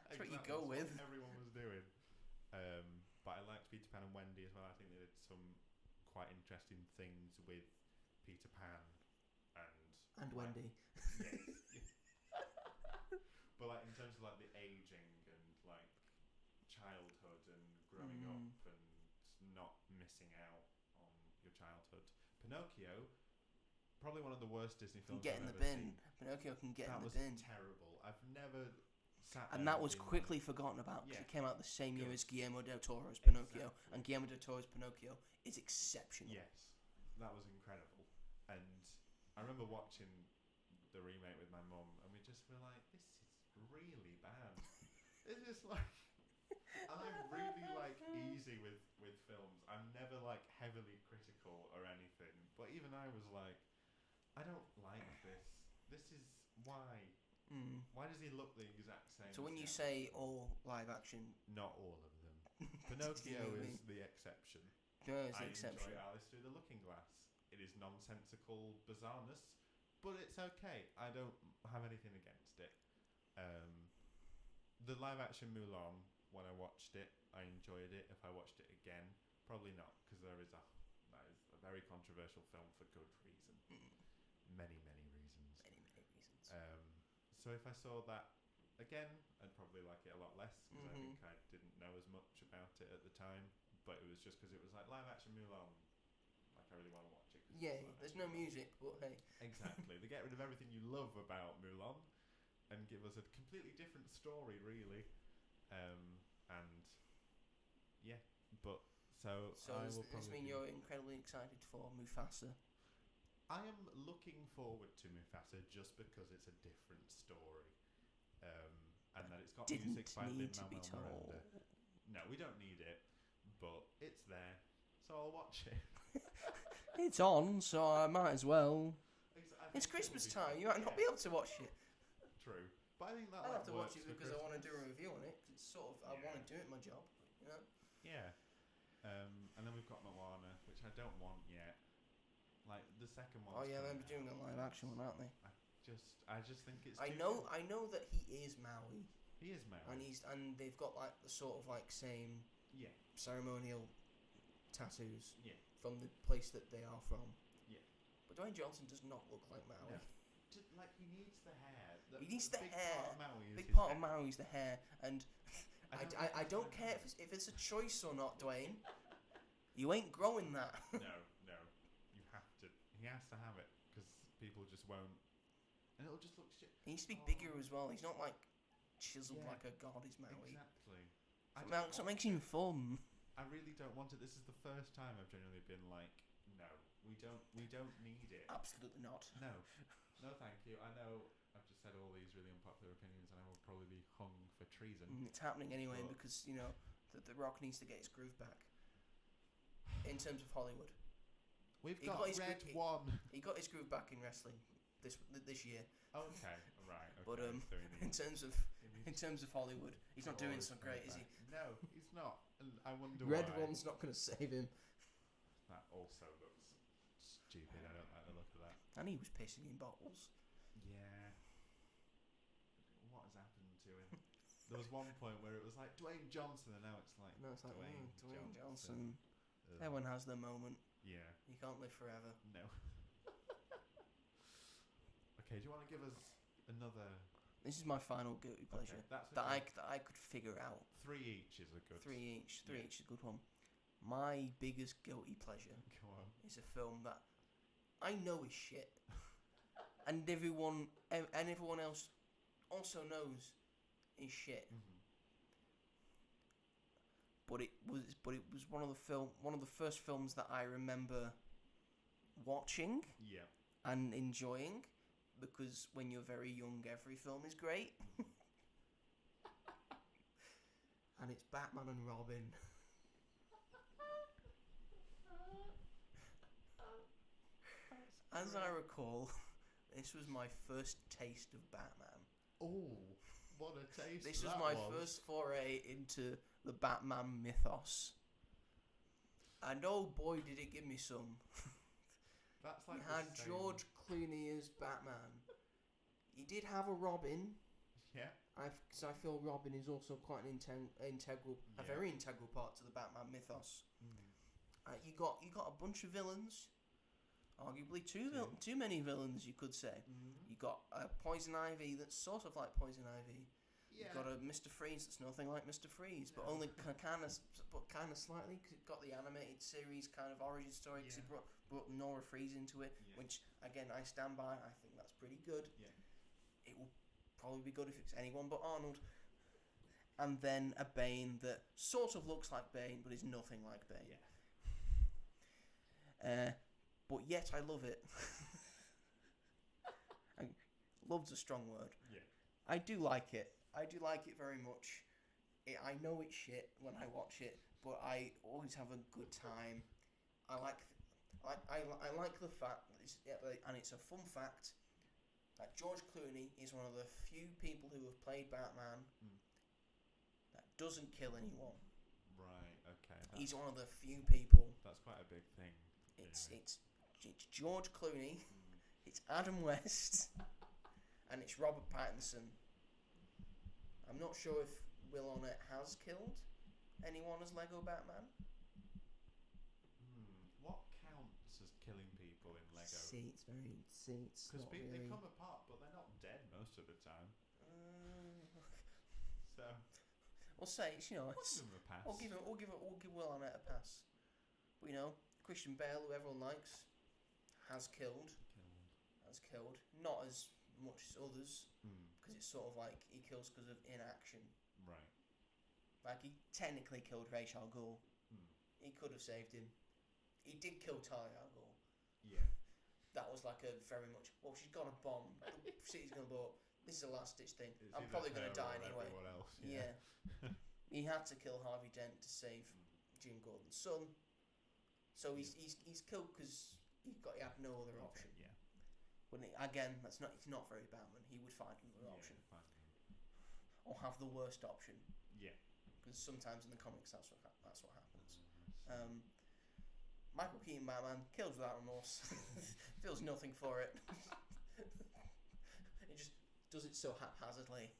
That's what you go with. What everyone was doing. But I liked Peter Pan and Wendy as well. I think they did some quite interesting things with Peter Pan And Wendy. Yes. But like in terms of like the aging and like childhood and growing up and not missing out on your childhood. Pinocchio, probably one of the worst Disney films Get in I've the ever bin. seen. Pinocchio can get That in the was bin. terrible. I've never sat And there that was been quickly forgotten about because Yeah. it came out the same year Good. as Guillermo del Toro's Pinocchio. Exactly. And Guillermo del Toro's Pinocchio is exceptional. Yes, that was incredible. And I remember watching the remake with my mum, and we just were like, "This is really bad." It's just like, I'm really like easy with films. I'm never like heavily critical or anything. But even I was like, I don't like this. This is why. Why does he look the exact same? So when as you him? say all live action, Not all of them. Pinocchio is the exception. no, it's I the exception. enjoy Alice Through the Looking Glass. It is nonsensical bizarreness, but it's okay. I don't have anything against it. The live action Mulan, when I watched it, I enjoyed it. If I watched it again, probably not, because that is a very controversial film for good reason. Many reasons. Many reasons. So if I saw that again, I'd probably like it a lot less, because I think I didn't know as much about it at the time. But it was just because it was like live action Mulan. Like, I really want to watch it. Yeah, there's no music, but hey. Exactly. They get rid of everything you love about Mulan and give us a completely different story, really. And yeah, but so I will does this probably mean you're incredibly excited for Mufasa? I am looking forward to Mufasa just because it's a different story, and that it's got music by Lin-Manuel Miranda. No, we don't need it, but it's there, so I'll watch it. It's on, so I might as well. It's think Christmas it'll time. be You might not be able to watch it. True, but I think that I'll like have to watch works it for because I want to do a Christmas. review on it. 'Cause it's sort of I want to do it my job. You know. Yeah. And then we've got Moana, which I don't want yet. Like the second one. Oh yeah, they're doing a live action one, aren't they? I just think it's. I too know good. that he is Maui, He is Maui. and they've got like the sort of like same Yeah. ceremonial tattoos Yeah. from the place that they are from. Yeah. But Dwayne Johnson does not look like Maui. No. Just, like, he needs the hair. He needs the big hair. Part of Maui is Big his part hair. of Maui's the hair, and I don't care if it's a choice or not, Dwayne. You ain't growing that. No. You have to. He has to have it because people just won't, and it'll just look shit. He needs to be bigger as well. He's not like chiseled Yeah. like a god. Is Maui. Exactly. So it makes him fun. I really don't want it. This is the first time I've genuinely been like, no, we don't need it. Absolutely not. No, thank you. I know I've just said all these really unpopular opinions, and I will probably be hung for treason. It's happening anyway But- because the Rock needs to get his groove back. In terms of Hollywood, We've He got got his Red gr- One. he got his groove back in wrestling this year. Okay, right. Okay. But so he in needs- terms of Hollywood, he's not doing his so way great, is he? back. No, he's not. And I wonder Red why. One's not going to save him. That also looks stupid. I don't like the look of that. And he was pissing in bottles. Yeah. What has happened to him? There was one point where it was like Dwayne Johnson, and now it's like No, it's like Dwayne Dwayne Johnson. Ugh. Everyone has their moment. Yeah. You can't live forever. No. Okay. Do you want to give us another? This is my final guilty pleasure Okay, that's that okay. I could figure out. 3 each is a good. Three each Yeah. is a good one. My biggest guilty pleasure Go on. is a film that I know is shit, and everyone else also knows is shit. Mm-hmm. But it was one of the first films that I remember watching Yeah. and enjoying, because when you're very young, every film is great. And it's Batman and Robin. As I recall, this was my first taste of Batman. Oh, what a taste! This was that my first foray into the Batman mythos. And oh boy, did it give me some. That's like You the had same- George Clooney as Batman. He did have a Robin. Yeah. Because I feel Robin is also quite an a very integral part to the Batman mythos. Mm. You got a bunch of villains, arguably too many villains, you could say. Mm. You got Poison Ivy that's sort of like Poison Ivy, You've got a Mr. Freeze that's nothing like Mr. Freeze, but only kind of slightly, because it got the animated series kind of origin story, because it brought Nora Freeze into it, which, again, I stand by. I think that's pretty good. Yeah. It will probably be good if it's anyone but Arnold. And then a Bane that sort of looks like Bane, but is nothing like Bane. Yeah. But yet I love it. Love's a strong word. Yeah. I do like it. I do like it very much. I know it's shit when I watch it, but I always have a good time. I like the fact that and it's a fun fact that George Clooney is one of the few people who have played Batman that doesn't kill anyone. Right. Okay. He's one of the few people. That's quite a big thing. It's George Clooney. It's Adam West. And it's Robert Pattinson. I'm not sure if Will Arnett has killed anyone as Lego Batman. What counts as killing people in Lego? It's because really... they come apart, but they're not dead most of the time. So we'll say it's, we'll give him a pass. We'll give Will Arnett a pass. But, Christian Bale, who everyone likes, has killed. Not as much as others, because it's sort of like he kills because of inaction. Right. Like, he technically killed Ra's al Ghul. He could have saved him. He did kill Talia al Ghul. Yeah. That was like a very much, well, she's got a bomb. The city's going to blow up. This is a last-ditch thing. I'm probably going to die anyway. Else, yeah. He had to kill Harvey Dent to save Jim Gordon's son. So he's killed because he had no other option. Yeah. When again, it's not very Batman. He would find another option, or have the worst option. Yeah. Because sometimes in the comics, that's what happens. Michael Keaton Batman kills without remorse. Feels nothing for it. He just does it so haphazardly.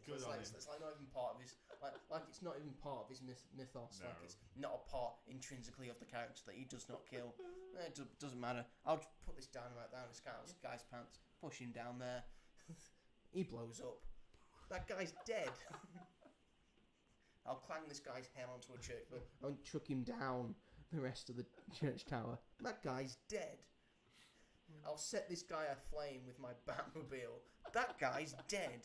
It's like not even part of his like it's not even part of his mythos. No. Like it's not a part intrinsically of the character that he does not kill. It doesn't matter. I'll just put this dynamite down this guy's pants, push him down there. He blows up. That guy's dead. I'll clang this guy's head onto a church bill and chuck him down the rest of the church tower. That guy's dead. I'll set this guy aflame with my Batmobile. That guy's dead.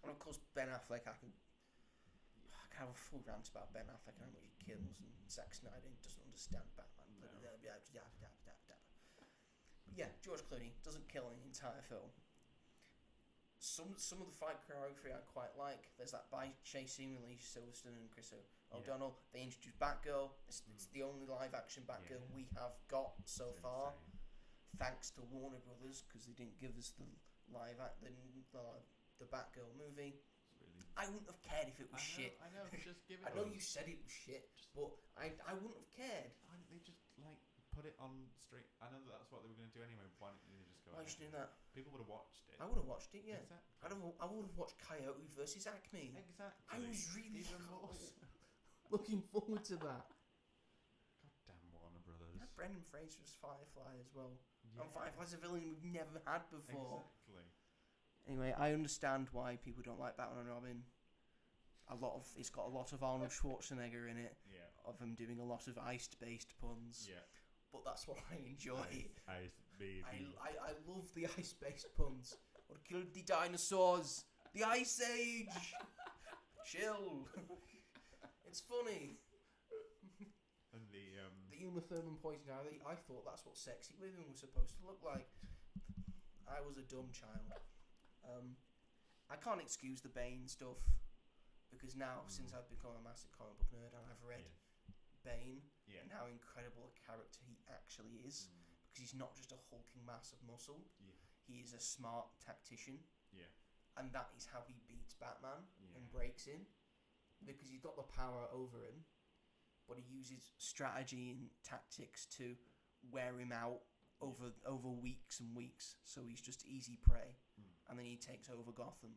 And of course, Ben Affleck, I can have a full rant about Ben Affleck and how much he kills, and Zack Snyder doesn't understand Batman. No. Yeah, George Clooney doesn't kill an entire film. Some of the fight choreography I quite like. There's that bike chase scene with Lee Silverstone and Chris O'Donnell. They introduced Batgirl. It's the only live action Batgirl we have got so far, thanks to Warner Brothers, because they didn't give us the the Batgirl movie. Really... I wouldn't have cared if it was shit. I know, just give it. I know you said it was shit, but I wouldn't have cared. Why didn't they just put it on straight? I know that's what they were going to do anyway. Why didn't they just go? Why are you doing that? People would have watched it. I would have watched it, yeah. Exactly. I would have watched Coyote versus Acme. Exactly. I was really even more looking forward to that. Goddamn Warner Brothers. Yeah, Brendan Fraser's Firefly as well. Yeah. And Firefly's a villain we've never had before. Exactly. Anyway, I understand why people don't like Batman and Robin. It's got a lot of Arnold Schwarzenegger in it. Yeah. Of him doing a lot of ice-based puns. Yeah. But that's what I enjoy. Ice baby. I love the ice-based puns. What killed the dinosaurs? The Ice Age. Chill. It's funny. And the Uma Thurman poison ivy. I thought that's what sexy women were supposed to look like. I was a dumb child. I can't excuse the Bane stuff because now, since I've become a massive comic book nerd and I've read Bane and how incredible a character he actually is, because he's not just a hulking mass of muscle, he is a smart tactician, and that is how he beats Batman and breaks in, because he's got the power over him, but he uses strategy and tactics to wear him out over weeks and weeks, so he's just easy prey. And then he takes over Gotham.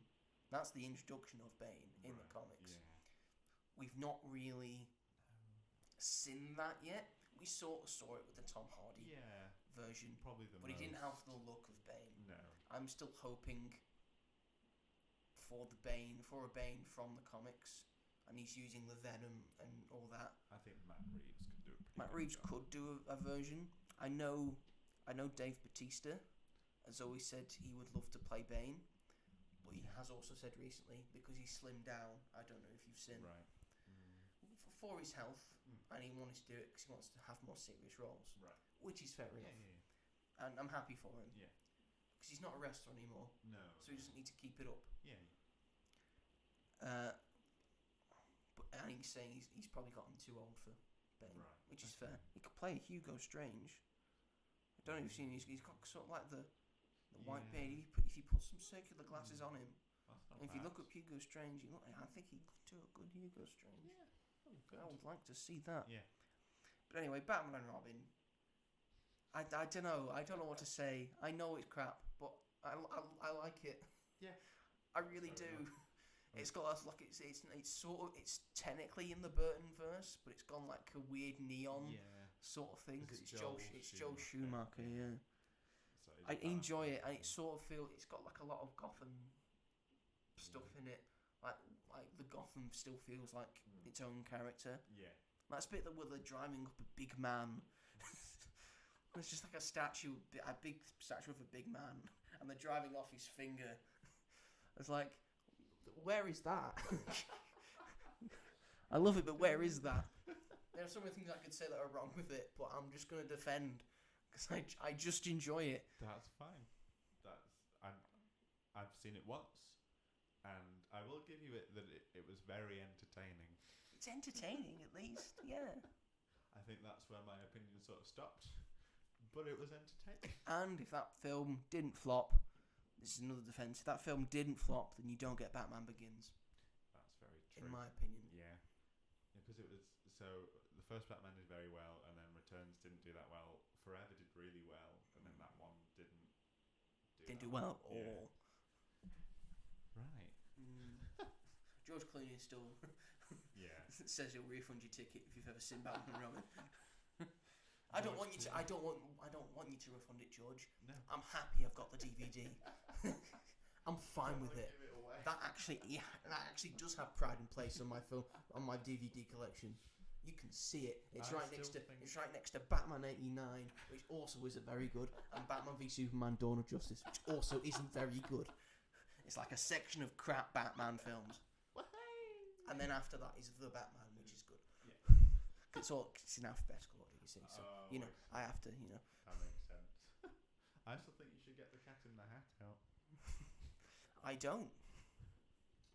That's the introduction of Bane in the comics. Yeah. We've not really seen that yet. We sort of saw it with the Tom Hardy version, probably but he didn't have the look of Bane. No. I'm still hoping for a Bane from the comics, and he's using the venom and all that. I think Matt Reeves could do it. Matt Reeves could do a version. I know Dave Bautista has always said he would love to play Bane, but he has also said recently, because he's slimmed down, I don't know if you've seen, Right. for his health, and he wanted to do it because he wants to have more serious roles, Right. which is fair enough. Yeah. And I'm happy for him. Yeah. Because he's not a wrestler anymore, No. so he doesn't need to keep it up. Yeah. But I think he's saying he's probably gotten too old for Bane, Right. which is fair. He could play Hugo Strange. I don't know if you've seen him. He's got sort of like the white beard. If you put some circular glasses on him, That's not and if you bad. look up Hugo Strange, I think he could do a good Hugo Strange. Yeah. Oh, I would like to see that. Yeah. But anyway, Batman and Robin. I don't know. I don't know what to say. I know it's crap, but I like it. Yeah. I really Fair do. enough. It's got us like it's sort of, it's technically in the Burton verse, but it's gone like a weird neon sort of thing because it's Joel Schumacher. Yeah. So I enjoy it, and it sort of it's got like a lot of Gotham stuff in it. Like the Gotham still feels like its own character. Yeah. That's the bit that where they're driving up a big man. It's just like a big statue of a big man, and they're driving off his finger. It's like, where is that? I love it, but where is that? There are so many things I could say that are wrong with it, but I'm just going to defend because I just enjoy it. That's fine. I've seen it once, and I will give you it that it was very entertaining. It's entertaining, at least, yeah. I think that's where my opinion sort of stopped, but it was entertaining. And if that film didn't flop, this is another defense. If that film didn't flop, then you don't get Batman Begins. That's very true. In my opinion. Yeah. Because it was the first Batman did very well, and then Returns didn't do that well. Forever did really well, and then that one didn't do well. Yeah. Or right. George Clooney still says he'll refund your ticket if you've ever seen Batman and Robin. I don't want you to refund it, George. No. I'm happy I've got the DVD. I'm fine with it. Give it away. That actually does have pride and place on my DVD collection. You can see it. It's right next to Batman '89, which also isn't very good, and Batman v Superman: Dawn of Justice, which also isn't very good. It's like a section of crap Batman films. And then after that is The Batman, which is good. Yeah. It's in alphabetical order, you see. So I have to. That makes sense. I still think you should get the Cat in the Hat out. I don't.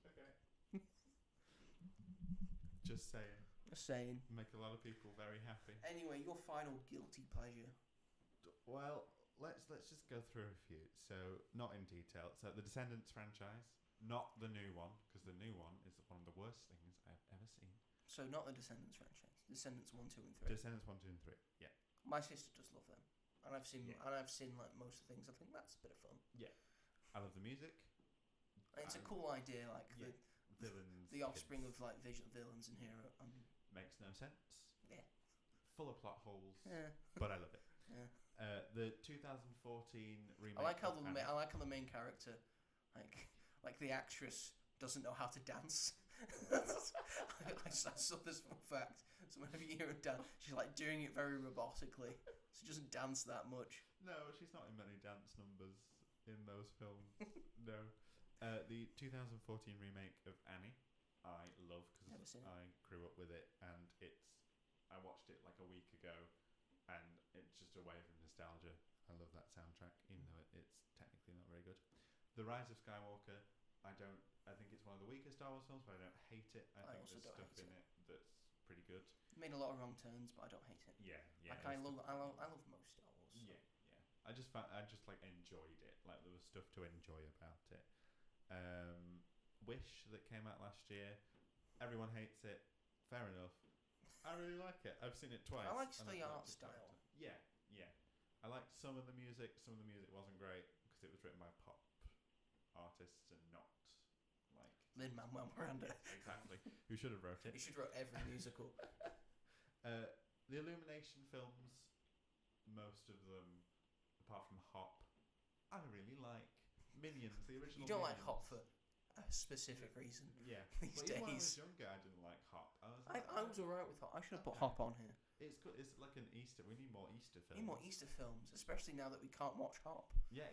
Okay. Just saying. Make a lot of people very happy. Anyway, your final guilty pleasure. Well, let's just go through a few. So, not in detail. So, the Descendants franchise, not the new one, because the new one is one of the worst things I've ever seen. So, not the Descendants franchise. Descendants 1, 2, and 3. Descendants 1, 2, and 3. Yeah. My sister does love them, and I've seen like most of the things. I think that's a bit of fun. Yeah. I love the music. And it's a cool idea, like villains, the offspring of like villains and hero. Makes no sense. Yeah. Full of plot holes. Yeah. But I love it. Yeah. The 2014 remake. I like how the main character, like the actress, doesn't know how to dance. I saw this fun fact. So whenever you hear her dance, she's like doing it very robotically. She doesn't dance that much. No, she's not in many dance numbers in those films. No. The 2014 remake of Annie, I love because I grew up with it, and I watched it like a week ago, and it's just a wave of nostalgia. I love that soundtrack, even though it's technically not very good. The Rise of Skywalker, I think it's one of the weakest Star Wars films, but I don't hate it. I think there's stuff in it that's pretty good. Made a lot of wrong turns, but I don't hate it. Yeah. Like I love most Star Wars. So. Yeah. I just like enjoyed it. Like there was stuff to enjoy about it. Wish that came out last year. Everyone hates it. Fair enough. I really like it. I've seen it twice. I like the art style. Yeah. I liked some of the music. Some of the music wasn't great because it was written by pop artists and not like Lin-Manuel Miranda. Exactly. Who should have wrote it? He should have wrote every musical. The Illumination films, most of them, apart from Hop, I really like. Minions, the original. You don't Minions. like Hop for a specific reason. Yeah. These Even when I was days. younger, I didn't like Hop. I was alright with Hop. I should have put Okay. Hop on here. It's good. It's like an Easter. We need more Easter films. Need more Easter films, especially now that we can't watch Hop. Yeah,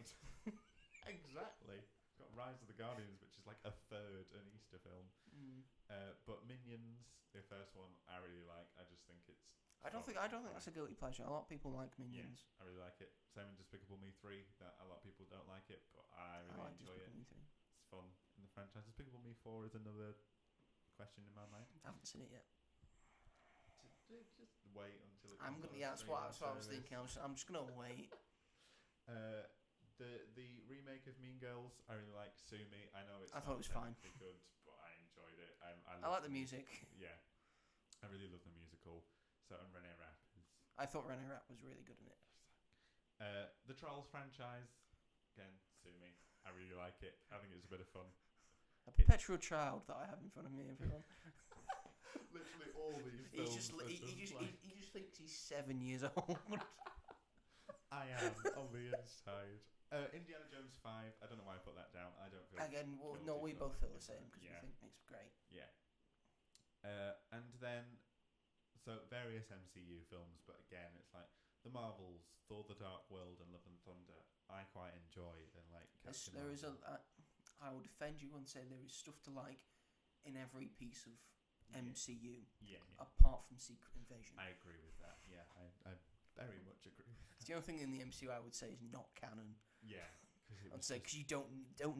exactly. Got Rise of the Guardians, which is like a third an Easter film. But Minions, the first one, I really like. I just think it's. I don't think that's a guilty pleasure. A lot of people like Minions. Yeah, I really like it. Same with Despicable Me 3. That a lot of people don't like it, but I really like enjoy it. Despicable Me 3. It's fun in the franchise. Despicable Me 4 is another question in my mind. I haven't seen it yet. Just wait until it. I'm gonna. Yeah, that's what I was thinking. I'm just gonna wait. The remake of Mean Girls, I really like. Sue Me. I know it's. I thought it was fine. Good, but I enjoyed it. I like the music. Yeah, I really love the musical. So and Renee Rapp is. I thought Renee Rapp was really good in it. The Trolls franchise, again, Sue Me. I really like it. I think it's a bit of fun. A perpetual child that I have in front of me, everyone. Literally all these He films. he just thinks he's 7 years old. I am on the inside. Indiana Jones 5. I don't know why I put that down. I don't feel. Again, well, guilty no, we for both feel the same because Yeah. we think it's great. Yeah. And then, so various MCU films, but again, it's like the Marvels, Thor: The Dark World, and Love and Thunder. I quite enjoy and like. Captain There is Marvel. I will defend you and say there is stuff to like in every piece of MCU, Yeah. apart from Secret Invasion. I agree with that. Yeah, I very much agree. It's the only thing in the MCU I would say is not canon. Yeah, because I'd say because you don't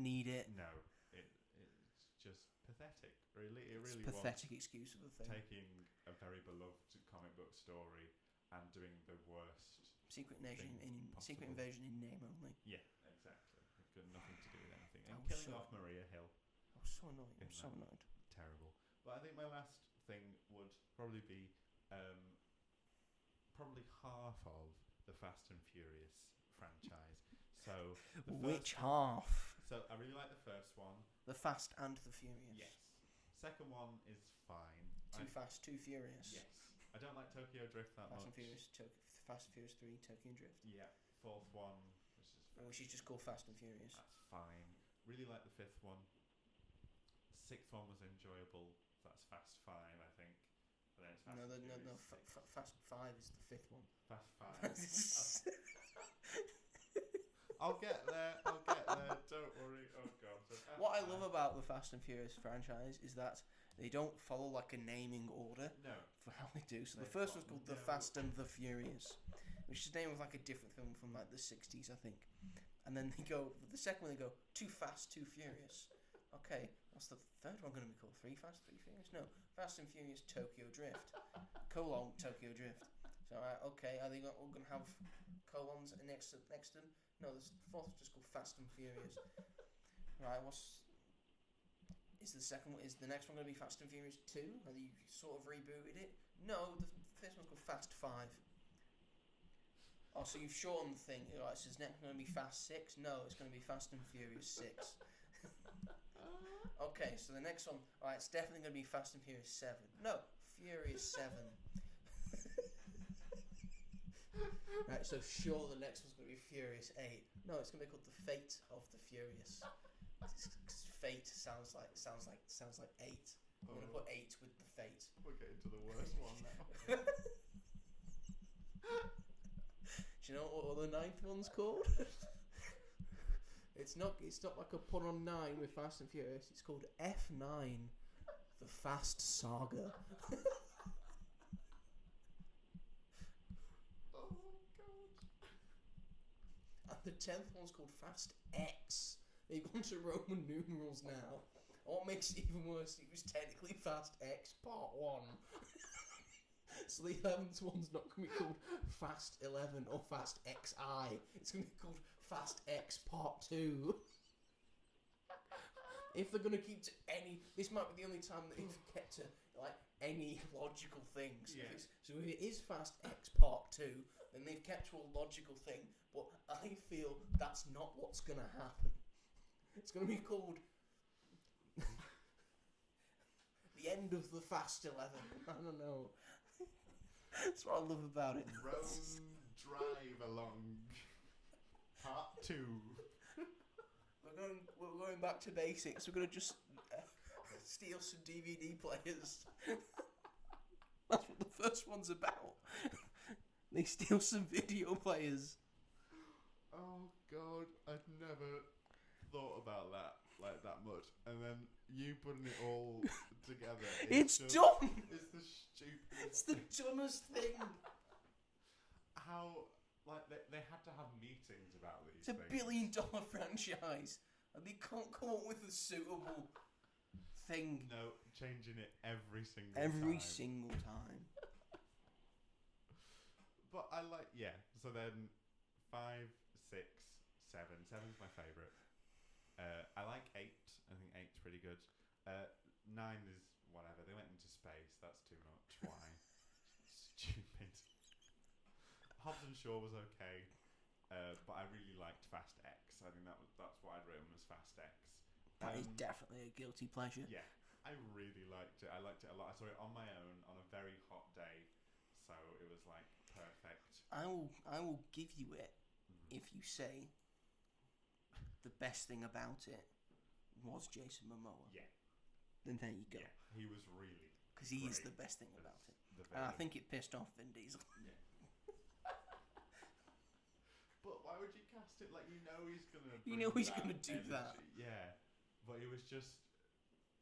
need it. No, it's just pathetic. Really, it It's really a pathetic excuse of a thing. taking a very beloved comic book story and doing the worst. Secret Invasion possible. in name only. Yeah, exactly. It's got nothing to do with anything. And I was killing so- off Maria Hill, I was so annoyed. I was so that. annoyed. terrible. But I think my last thing would probably be probably half of the Fast and Furious franchise. So Which half? So I really like the first one. The Fast and the Furious. Yes. Second one is fine. Too Fast, Too Furious. Yes. I don't like Tokyo Drift that Fast much. Fast and Furious 3, Tokyo Drift. Yeah. Fourth one, Which is just called Fast and Furious. That's fine. Really like the fifth one. Sixth one was enjoyable. That's Fast 5, I think. And then it's Fast and Furious 6. Fast 5 is the fifth one. Fast 5. I'll get there. Don't worry. Oh god. So What I love about the Fast and Furious franchise is that they don't follow like a naming order No. for how they do. So the They've first got one's called The no- Fast and the Furious, which is named with like a different film from like the 60s, I think. And then they go, the second one they go, Too Fast, Too Furious. Okay, what's the third one going to be called? 3 Fast, 3 Furious? No, Fast and Furious Tokyo Drift. Tokyo Drift. So, okay, are they all going to have colons next to them? No, the fourth is just called Fast and Furious. Right, is the next one going to be Fast and Furious 2? Have you sort of rebooted it? No, the first one's called Fast 5. Oh, so you've shortened the thing. Right, so it's next going to be Fast 6? No, it's going to be Fast and Furious 6. Okay, so the next one, alright, it's definitely going to be Fast and Furious 7. No, Furious 7. Right, so sure the next one's going to be Furious 8. No, it's going to be called The Fate of the Furious. Because fate sounds like 8. I'm going to put 8 with the fate. We're getting to the worst one now. Do you know what the ninth one's called? It's not like a pun on 9 with Fast and Furious. It's called F9, the Fast Saga. Oh god. And the 10th one's called Fast X. They've gone to Roman numerals now. What makes it even worse, it was technically Fast X Part 1. So the 11th one's not going to be called Fast 11 or Fast XI. It's going to be called Fast X Part 2. If they're going to keep to this might be the only time that they've kept to like any logical things. Yeah. So if it is Fast X Part 2, then they've kept to a logical thing. But I feel that's not what's going to happen. It's going to be called the end of the Fast 11. I don't know. That's what I love about it. Rome Drive Along Part 2. The We're going back to basics. We're gonna just steal some DVD players. That's what the first one's about. They steal some video players. Oh God, I'd never thought about that like that much, and then you putting it all together. It's dumb. It's the stupidest. It's the dumbest thing. How like they had to have meetings about these. It's a things. $1 billion franchise, and they can't come up with a suitable thing. No, changing it every single time. But I like So then 5, 6, 7. 7's my favourite. I like 8. I think 8's pretty good. 9 is whatever. They went into space. That's too much. Why? Stupid. Hobbs and Shaw was okay, but I really liked Fast X. I think that's what I'd written as Fast X. That is definitely a guilty pleasure. Yeah, I really liked it. I liked it a lot. I saw it on my own on a very hot day, so it was like perfect. I will give you it if you say the best thing about it was Jason Momoa. Yeah. Then there you go. Yeah, he was really because he is the best thing about it. And I think it pissed off Vin Diesel. Yeah. But why would you cast it like he's gonna? He's gonna do that. Yeah, but it was just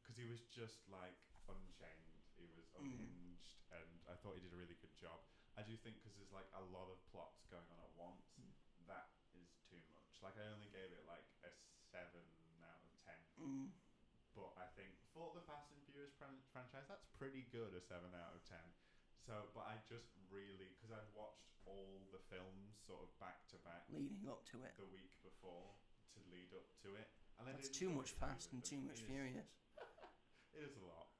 because he was just like unchained. He was unhinged, and I thought he did a really good job. I do think because there's like a lot of plots going on at once, that is too much. Like I only gave it like a 7 out of 10. But I think for the Fast and Furious franchise, that's pretty good, a 7 out of 10. So, but I just really, because I'd watched all the films sort of back to back, leading up to it, the week before to lead up to it, and then that's too much Fast and too much Furious. It is a lot,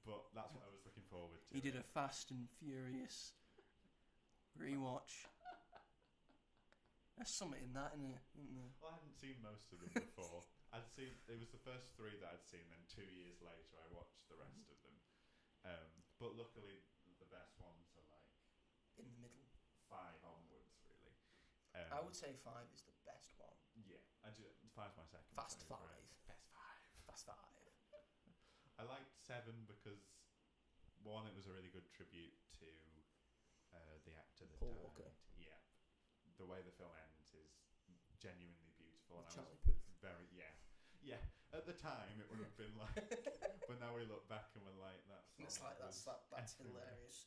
but that's what I was looking forward to. He did a Fast and Furious rewatch. There's something in that, isn't there? Well, I hadn't seen most of them before. It was the first 3 that I'd seen. Then 2 years later, I watched the rest of them. But luckily, the best ones are like in the middle, 5 onwards, really. I would say 5 is the best one. Yeah, I do. 5's my second. Fast favorite. 5. Best 5. Fast 5. I liked 7 because 1, it was a really good tribute to the actor that Paul died. Walker. Yeah, the way the film ends is genuinely beautiful. And Charlie I was Puth. Yeah. At the time, it would have been like, but now we look back and we're like, that's hilarious.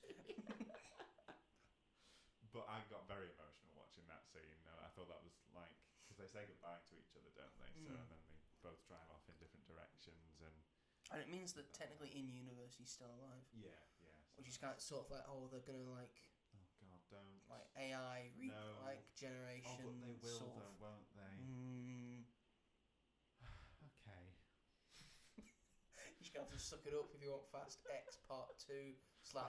But I got very emotional watching that scene. I thought that was like, because they say goodbye to each other, don't they? So and then they both drive off in different directions, and it means that technically in universe he's still alive. Yeah. Which is kind of sort of like, they're gonna like. Oh God, don't. Like AI, like generation. Oh, but they will, sort though, won't they? Okay. You're just gonna have to suck it up if you want Fast X Part 2 /11/XI.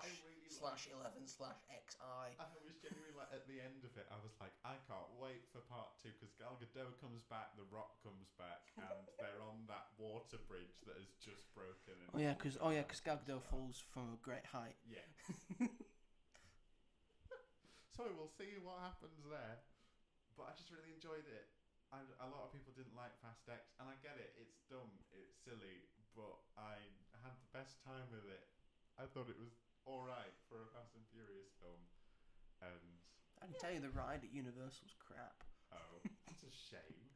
I was genuinely like at the end of it, I was like, I can't wait for Part 2 because Gal Gadot comes back, The Rock comes back, and they're on that water bridge that has just broken. And because Gal Gadot falls from a great height. Yeah. So we'll see what happens there. But I just really enjoyed it. A lot of people didn't like Fast X, and I get it. It's dumb, it's silly, but I had the best time with it. I thought it was alright for a Fast and Furious film. And I can tell you the ride at Universal's crap. Oh, that's a shame.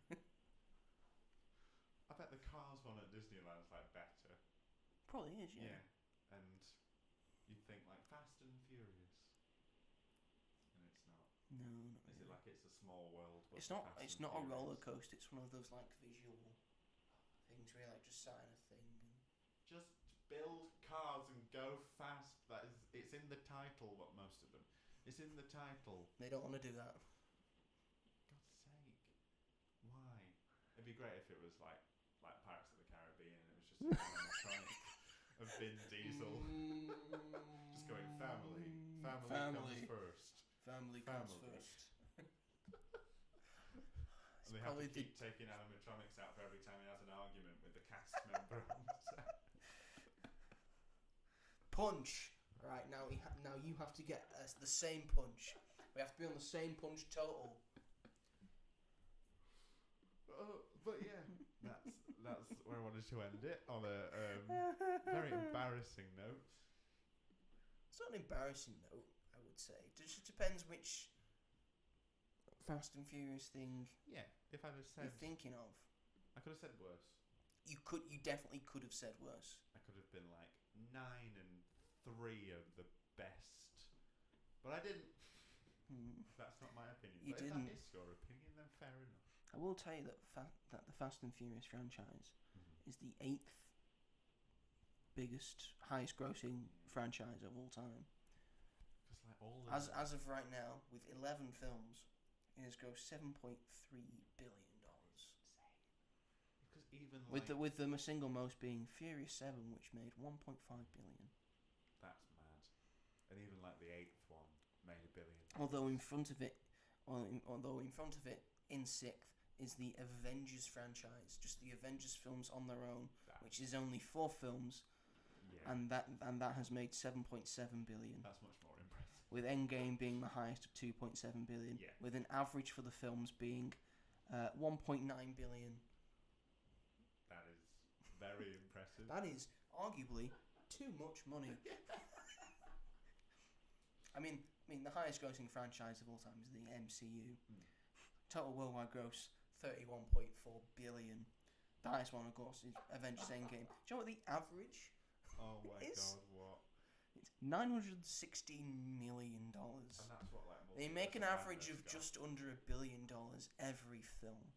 I bet the Cars one at Disneyland's like better. Probably is, yeah. And you'd think like Fast and Furious. And it's not. No, not Is really. it like it's a small world? But It's not. Fast It's and not a Furious? roller coaster. It's one of those like visual things where you like just sign a thing. Just build cars and go fast. It's in the title. What most of them. It's in the title. They don't want to do that. God's sake, why? It'd be great if it was like Pirates of the Caribbean and it was just an animatronic of Vin Diesel just going family comes first. Family comes first. And they have to keep taking animatronics out for every time he has an argument with the cast member on set. Punch. Right, now you have to get the same punch. We have to be on the same punch total. But yeah, that's where I wanted to end it, on a very embarrassing note. It's not an embarrassing note, I would say. It just depends which Fast and Furious thing Yeah, if I'd have said... you're thinking of. I could have said worse. You definitely could have said worse. I could have been like 9 and 3 of the best. But I didn't. That's not my opinion. You but didn't. If that is your opinion, then fair enough. I will tell you that that the Fast and Furious franchise is the 8th biggest, highest grossing franchise of all time. Because like all of As of right now, with 11 films, it has grossed $7.3 billion. Because even like... With the single most being Furious 7, which made $1.5 billion. That's mad. And even like the 8th one made $1 billion. Although in front of it, in 6th, is the Avengers franchise, just the Avengers films on their own, which is only 4 films, and that has made $7.7 billion. That's much more impressive. With Endgame being the highest of $2.7 billion, with an average for the films being $1.9 billion. That is very impressive. That is arguably too much money. I mean, the highest grossing franchise of all time is the MCU. Total worldwide gross, $31.4 billion. The highest one, of course, is Avengers Endgame. Do you know what the average is? God, what? It's $916 million. And that's what, like, they make an average of just under $1 billion every film.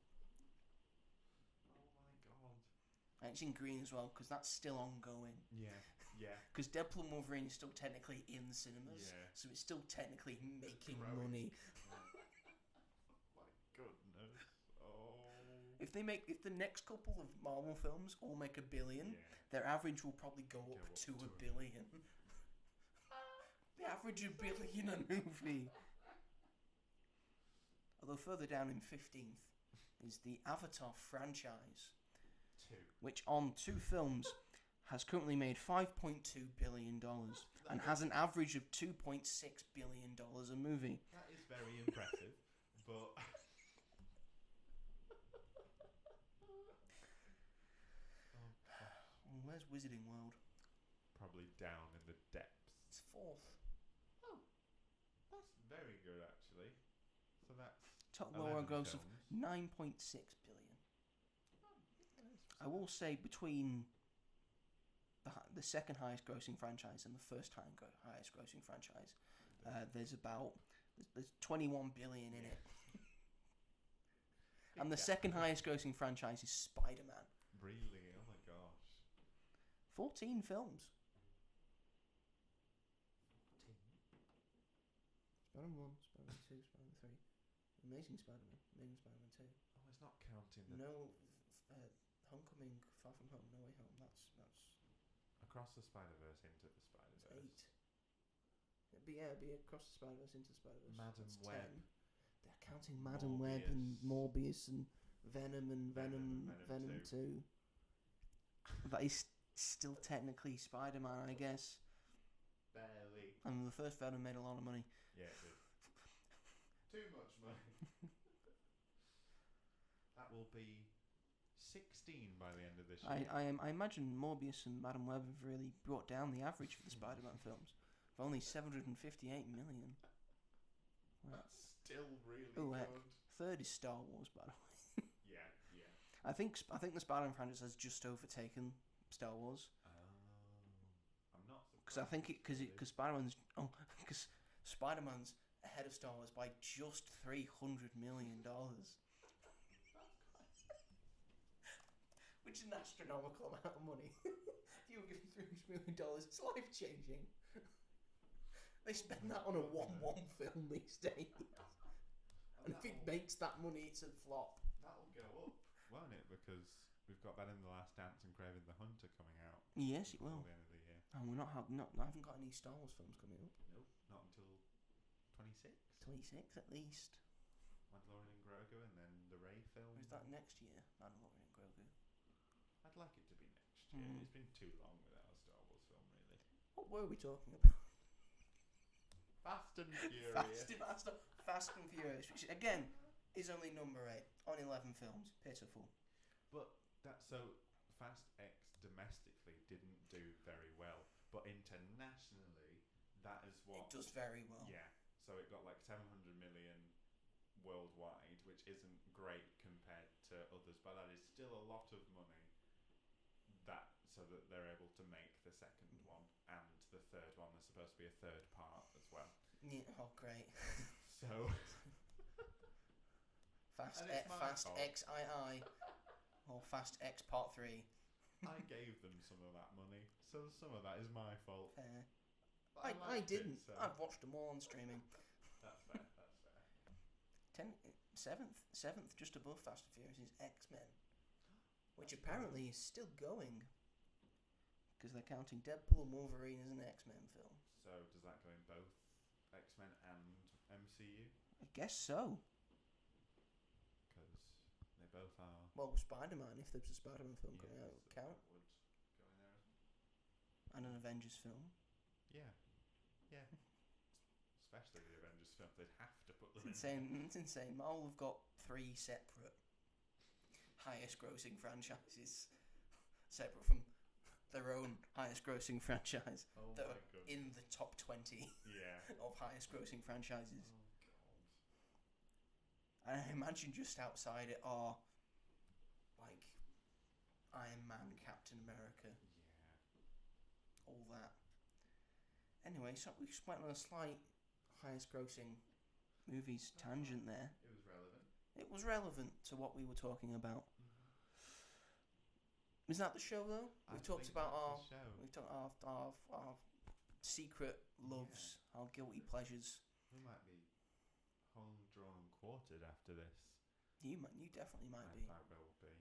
Oh my god. And it's in green as well, because that's still ongoing. Yeah. Because Deadpool and Wolverine is still technically in the cinemas, so it's still technically making money. My goodness. Oh. If the next couple of Marvel films all make $1 billion, their average will probably go up to $1 billion. The average $1 billion a movie. Although further down in 15th is the Avatar franchise, which on 2 films has currently made $5.2 billion and has an average of $2.6 billion a movie. That is very impressive, but... Where's Wizarding World? Probably down in the depths. It's 4th. Oh, that's very good actually. So that's... Total worldwide gross of $9.6 billion. I will say between the second highest grossing franchise and the first highest grossing franchise, there's 21 billion in it. And the second highest grossing franchise is Spider-Man. Really? Oh my gosh. 14 films. 14? Spider-Man 1, Spider-Man 2, Spider-Man 3. Amazing Spider-Man 2. Oh, it's not counting the... No, Homecoming, Far From Home, No Way Home. That's Across the Spider-Verse, Into the Spider-Verse. 8. It'd be Across the Spider-Verse, Into the Spider-Verse. Madam Web. 10. They're counting Madam Web and Morbius and Venom and Venom 2. That is still technically Spider-Man, I guess. Barely. And the first Venom made a lot of money. Yeah, it did. Too much money. That will be 16 by the end of this year. I imagine Morbius and Madam Web have really brought down the average for the Spider-Man films. For only 758 million. That's still really heck. good. 3rd is Star Wars, by the way. Yeah. I think the Spider-Man franchise has just overtaken Star Wars. I'm not surprised. Because I think because Spider-Man's ahead of Star Wars by just $300 million. Which is an astronomical amount of money. If you were given $300 million, it's life-changing. They spend that on a 1-1 film these days. And if it makes that money, it's a flop. That'll go up, won't it? Because we've got that in The Last Dance and Craven the Hunter coming out. Yes, it will. Before the end of the year. And I haven't got any Star Wars films coming up. Nope, not until 26. 26 at least. Mandalorian and Grogu, and then the Rey film. Or is that next year? Mandalorian and Grogu. I'd like it to be next year. It's been too long without a Star Wars film, really. What were we talking about? Fast and Furious. Fast and Furious, which again is only number 8 on 11 films. Pitiful. But Fast X domestically didn't do very well, but internationally, that is what It does very well. Yeah, so it got like 700 million worldwide, which isn't great compared to others, but that is still a lot of money. So that they're able to make the second one and the third one. There's supposed to be a third part as well. Yeah, oh, great. So Fast And it's my Fast fault. XII or Fast X Part 3. I gave them some of that money, so some of that is my fault. Fair. But I liked didn't. It, so I've watched them all on streaming. that's fair. Seventh, just above Fast and Furious, is X-Men, which apparently is still going. Because they're counting Deadpool and Wolverine as an X-Men film. So does that go in both X-Men and MCU? I guess so. Because they both are. Well, Spider-Man, if there's a Spider-Man film coming out, would count. That would go in there. And an Avengers film. Yeah. Especially the Avengers film, they'd have to put them It's in. insane. It's insane. Marvel have got 3 separate highest-grossing franchises, separate from their own highest-grossing franchise. Oh that my are goodness. in the top 20 Yeah. of highest-grossing franchises. Oh god. And I imagine just outside it are like Iron Man, Captain America, Yeah. all that. Anyway, so we just went on a slight highest-grossing movies tangent there. It was relevant. It was relevant to what we were talking about. Is that the show though? We've talked about our secret loves, our guilty pleasures. We might be hung, drawn, and quartered after this. You definitely might be. I will be.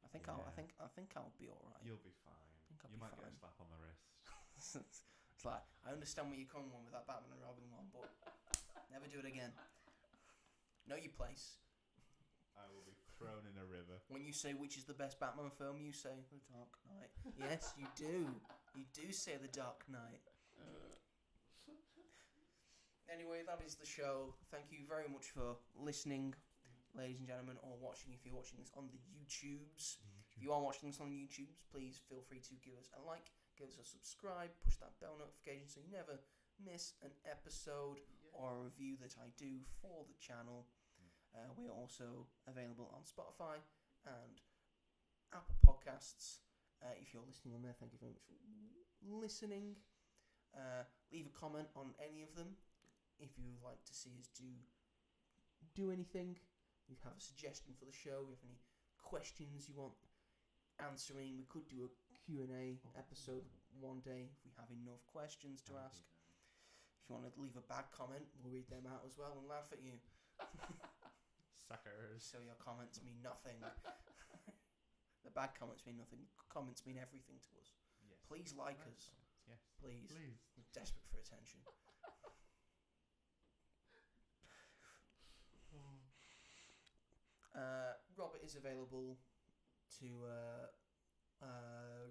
I think I'll be all right. You'll be fine. I'll You be might get a fine. slap on the wrist. It's like, I understand where you're coming with that Batman and Robin one, but never do it again. Know your place. I will be thrown in a river. When you say which is the best Batman film, you say The Dark Knight. Yes, you do. You do say The Dark Knight. Anyway, that is the show. Thank you very much for listening, ladies and gentlemen, or watching if you're watching this on the YouTubes. If you are watching this on the YouTubes, please feel free to give us a like, give us a subscribe, push that bell notification so you never miss an episode or a review that I do for the channel. We're also available on Spotify and Apple Podcasts. If you're listening on there, thank you very much for listening. Leave a comment on any of them. If you would like to see us do anything, you have a suggestion for the show, you have any questions you want answering, we could do a Q&A episode one day if we have enough questions to ask. If you want to leave a bad comment, we'll read them out as well and laugh at you. Suckers. So your comments mean nothing. The bad comments mean nothing. Comments mean everything to us. Yes. Please like Right us. comments, yes. Please. Please. We're desperate for attention. Robert is available to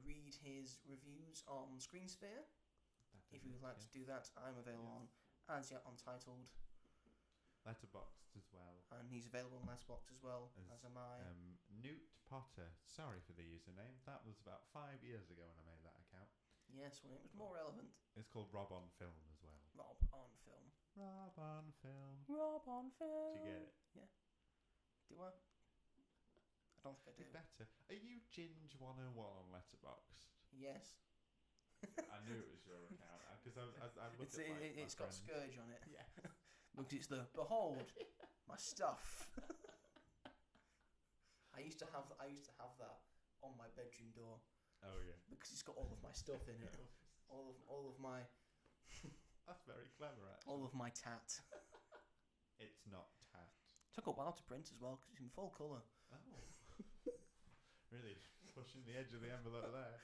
read his reviews on Screensphere. If you would like to do that, I'm available on As Yet Untitled. Letterboxd as well. And he's available on Letterboxd as well, as am I. Newt Potter. Sorry for the username. That was about 5 years ago when I made that account. Yes, when it was more relevant. It's called Rob on Film as well. Rob on Film. Rob on Film. Rob on Film. Do you get it? Yeah. Do I? I don't think I do. It's better. Are you Ginge 101 on Letterboxd? Yes. I knew it was your account because I looked at my It's got friends. Scourge on it. Yeah. Because it's the behold my stuff. I used to have that on my bedroom door Oh yeah. because it's got all of my stuff in it. all of my That's very clever actually. all of my tat. It's not tat. Took a while to print as well because it's in full colour. Oh. Really pushing the edge of the envelope there.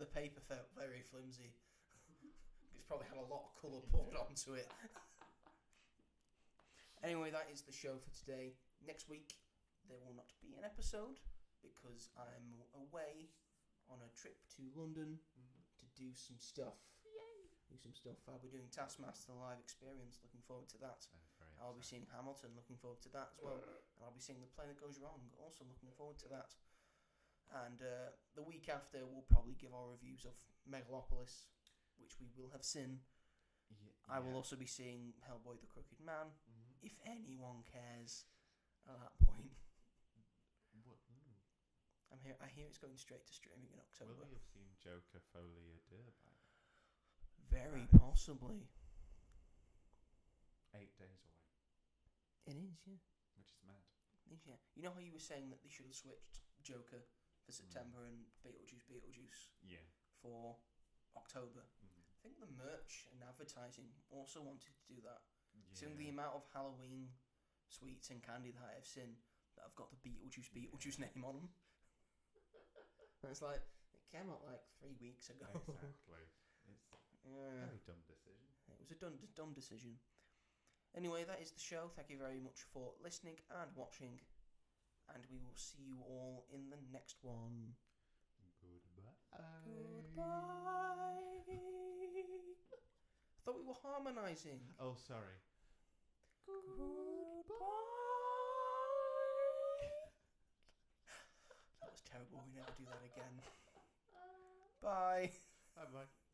The paper felt very flimsy. It's probably had a lot of colour poured onto it. Anyway, that is the show for today. Next week, there will not be an episode because I'm away on a trip to London to do some stuff. Yay! Do some stuff. We're doing Taskmaster Live Experience. Looking forward to that. I'll be seeing Hamilton, looking forward to that as well. And I'll be seeing The Play That Goes Wrong, also looking forward to that. And the week after, we'll probably give our reviews of Megalopolis, which we will have seen. I will also be seeing Hellboy the Crooked Man, if anyone cares at that point. What? I hear it's going straight to streaming in October. Will we have seen Joker Folie à Deux by then? Very Nice. possibly. 8 days away. It is, yeah. Which is mad. It is, yeah. You know how you were saying that they should have switched Joker for September and Beetlejuice Yeah. for October? I think the merch and advertising also wanted to do that. Seeing the amount of Halloween sweets and candy that I've seen that have got the Beetlejuice name on them. And it's like, it came out like 3 weeks ago. Exactly. It's a very dumb decision. It was a dumb decision. Anyway, that is the show. Thank you very much for listening and watching. And we will see you all in the next one. Goodbye. Goodbye. I thought we were harmonising. Oh, sorry. Goodbye. That was terrible. We never do that again. Bye. Bye-bye.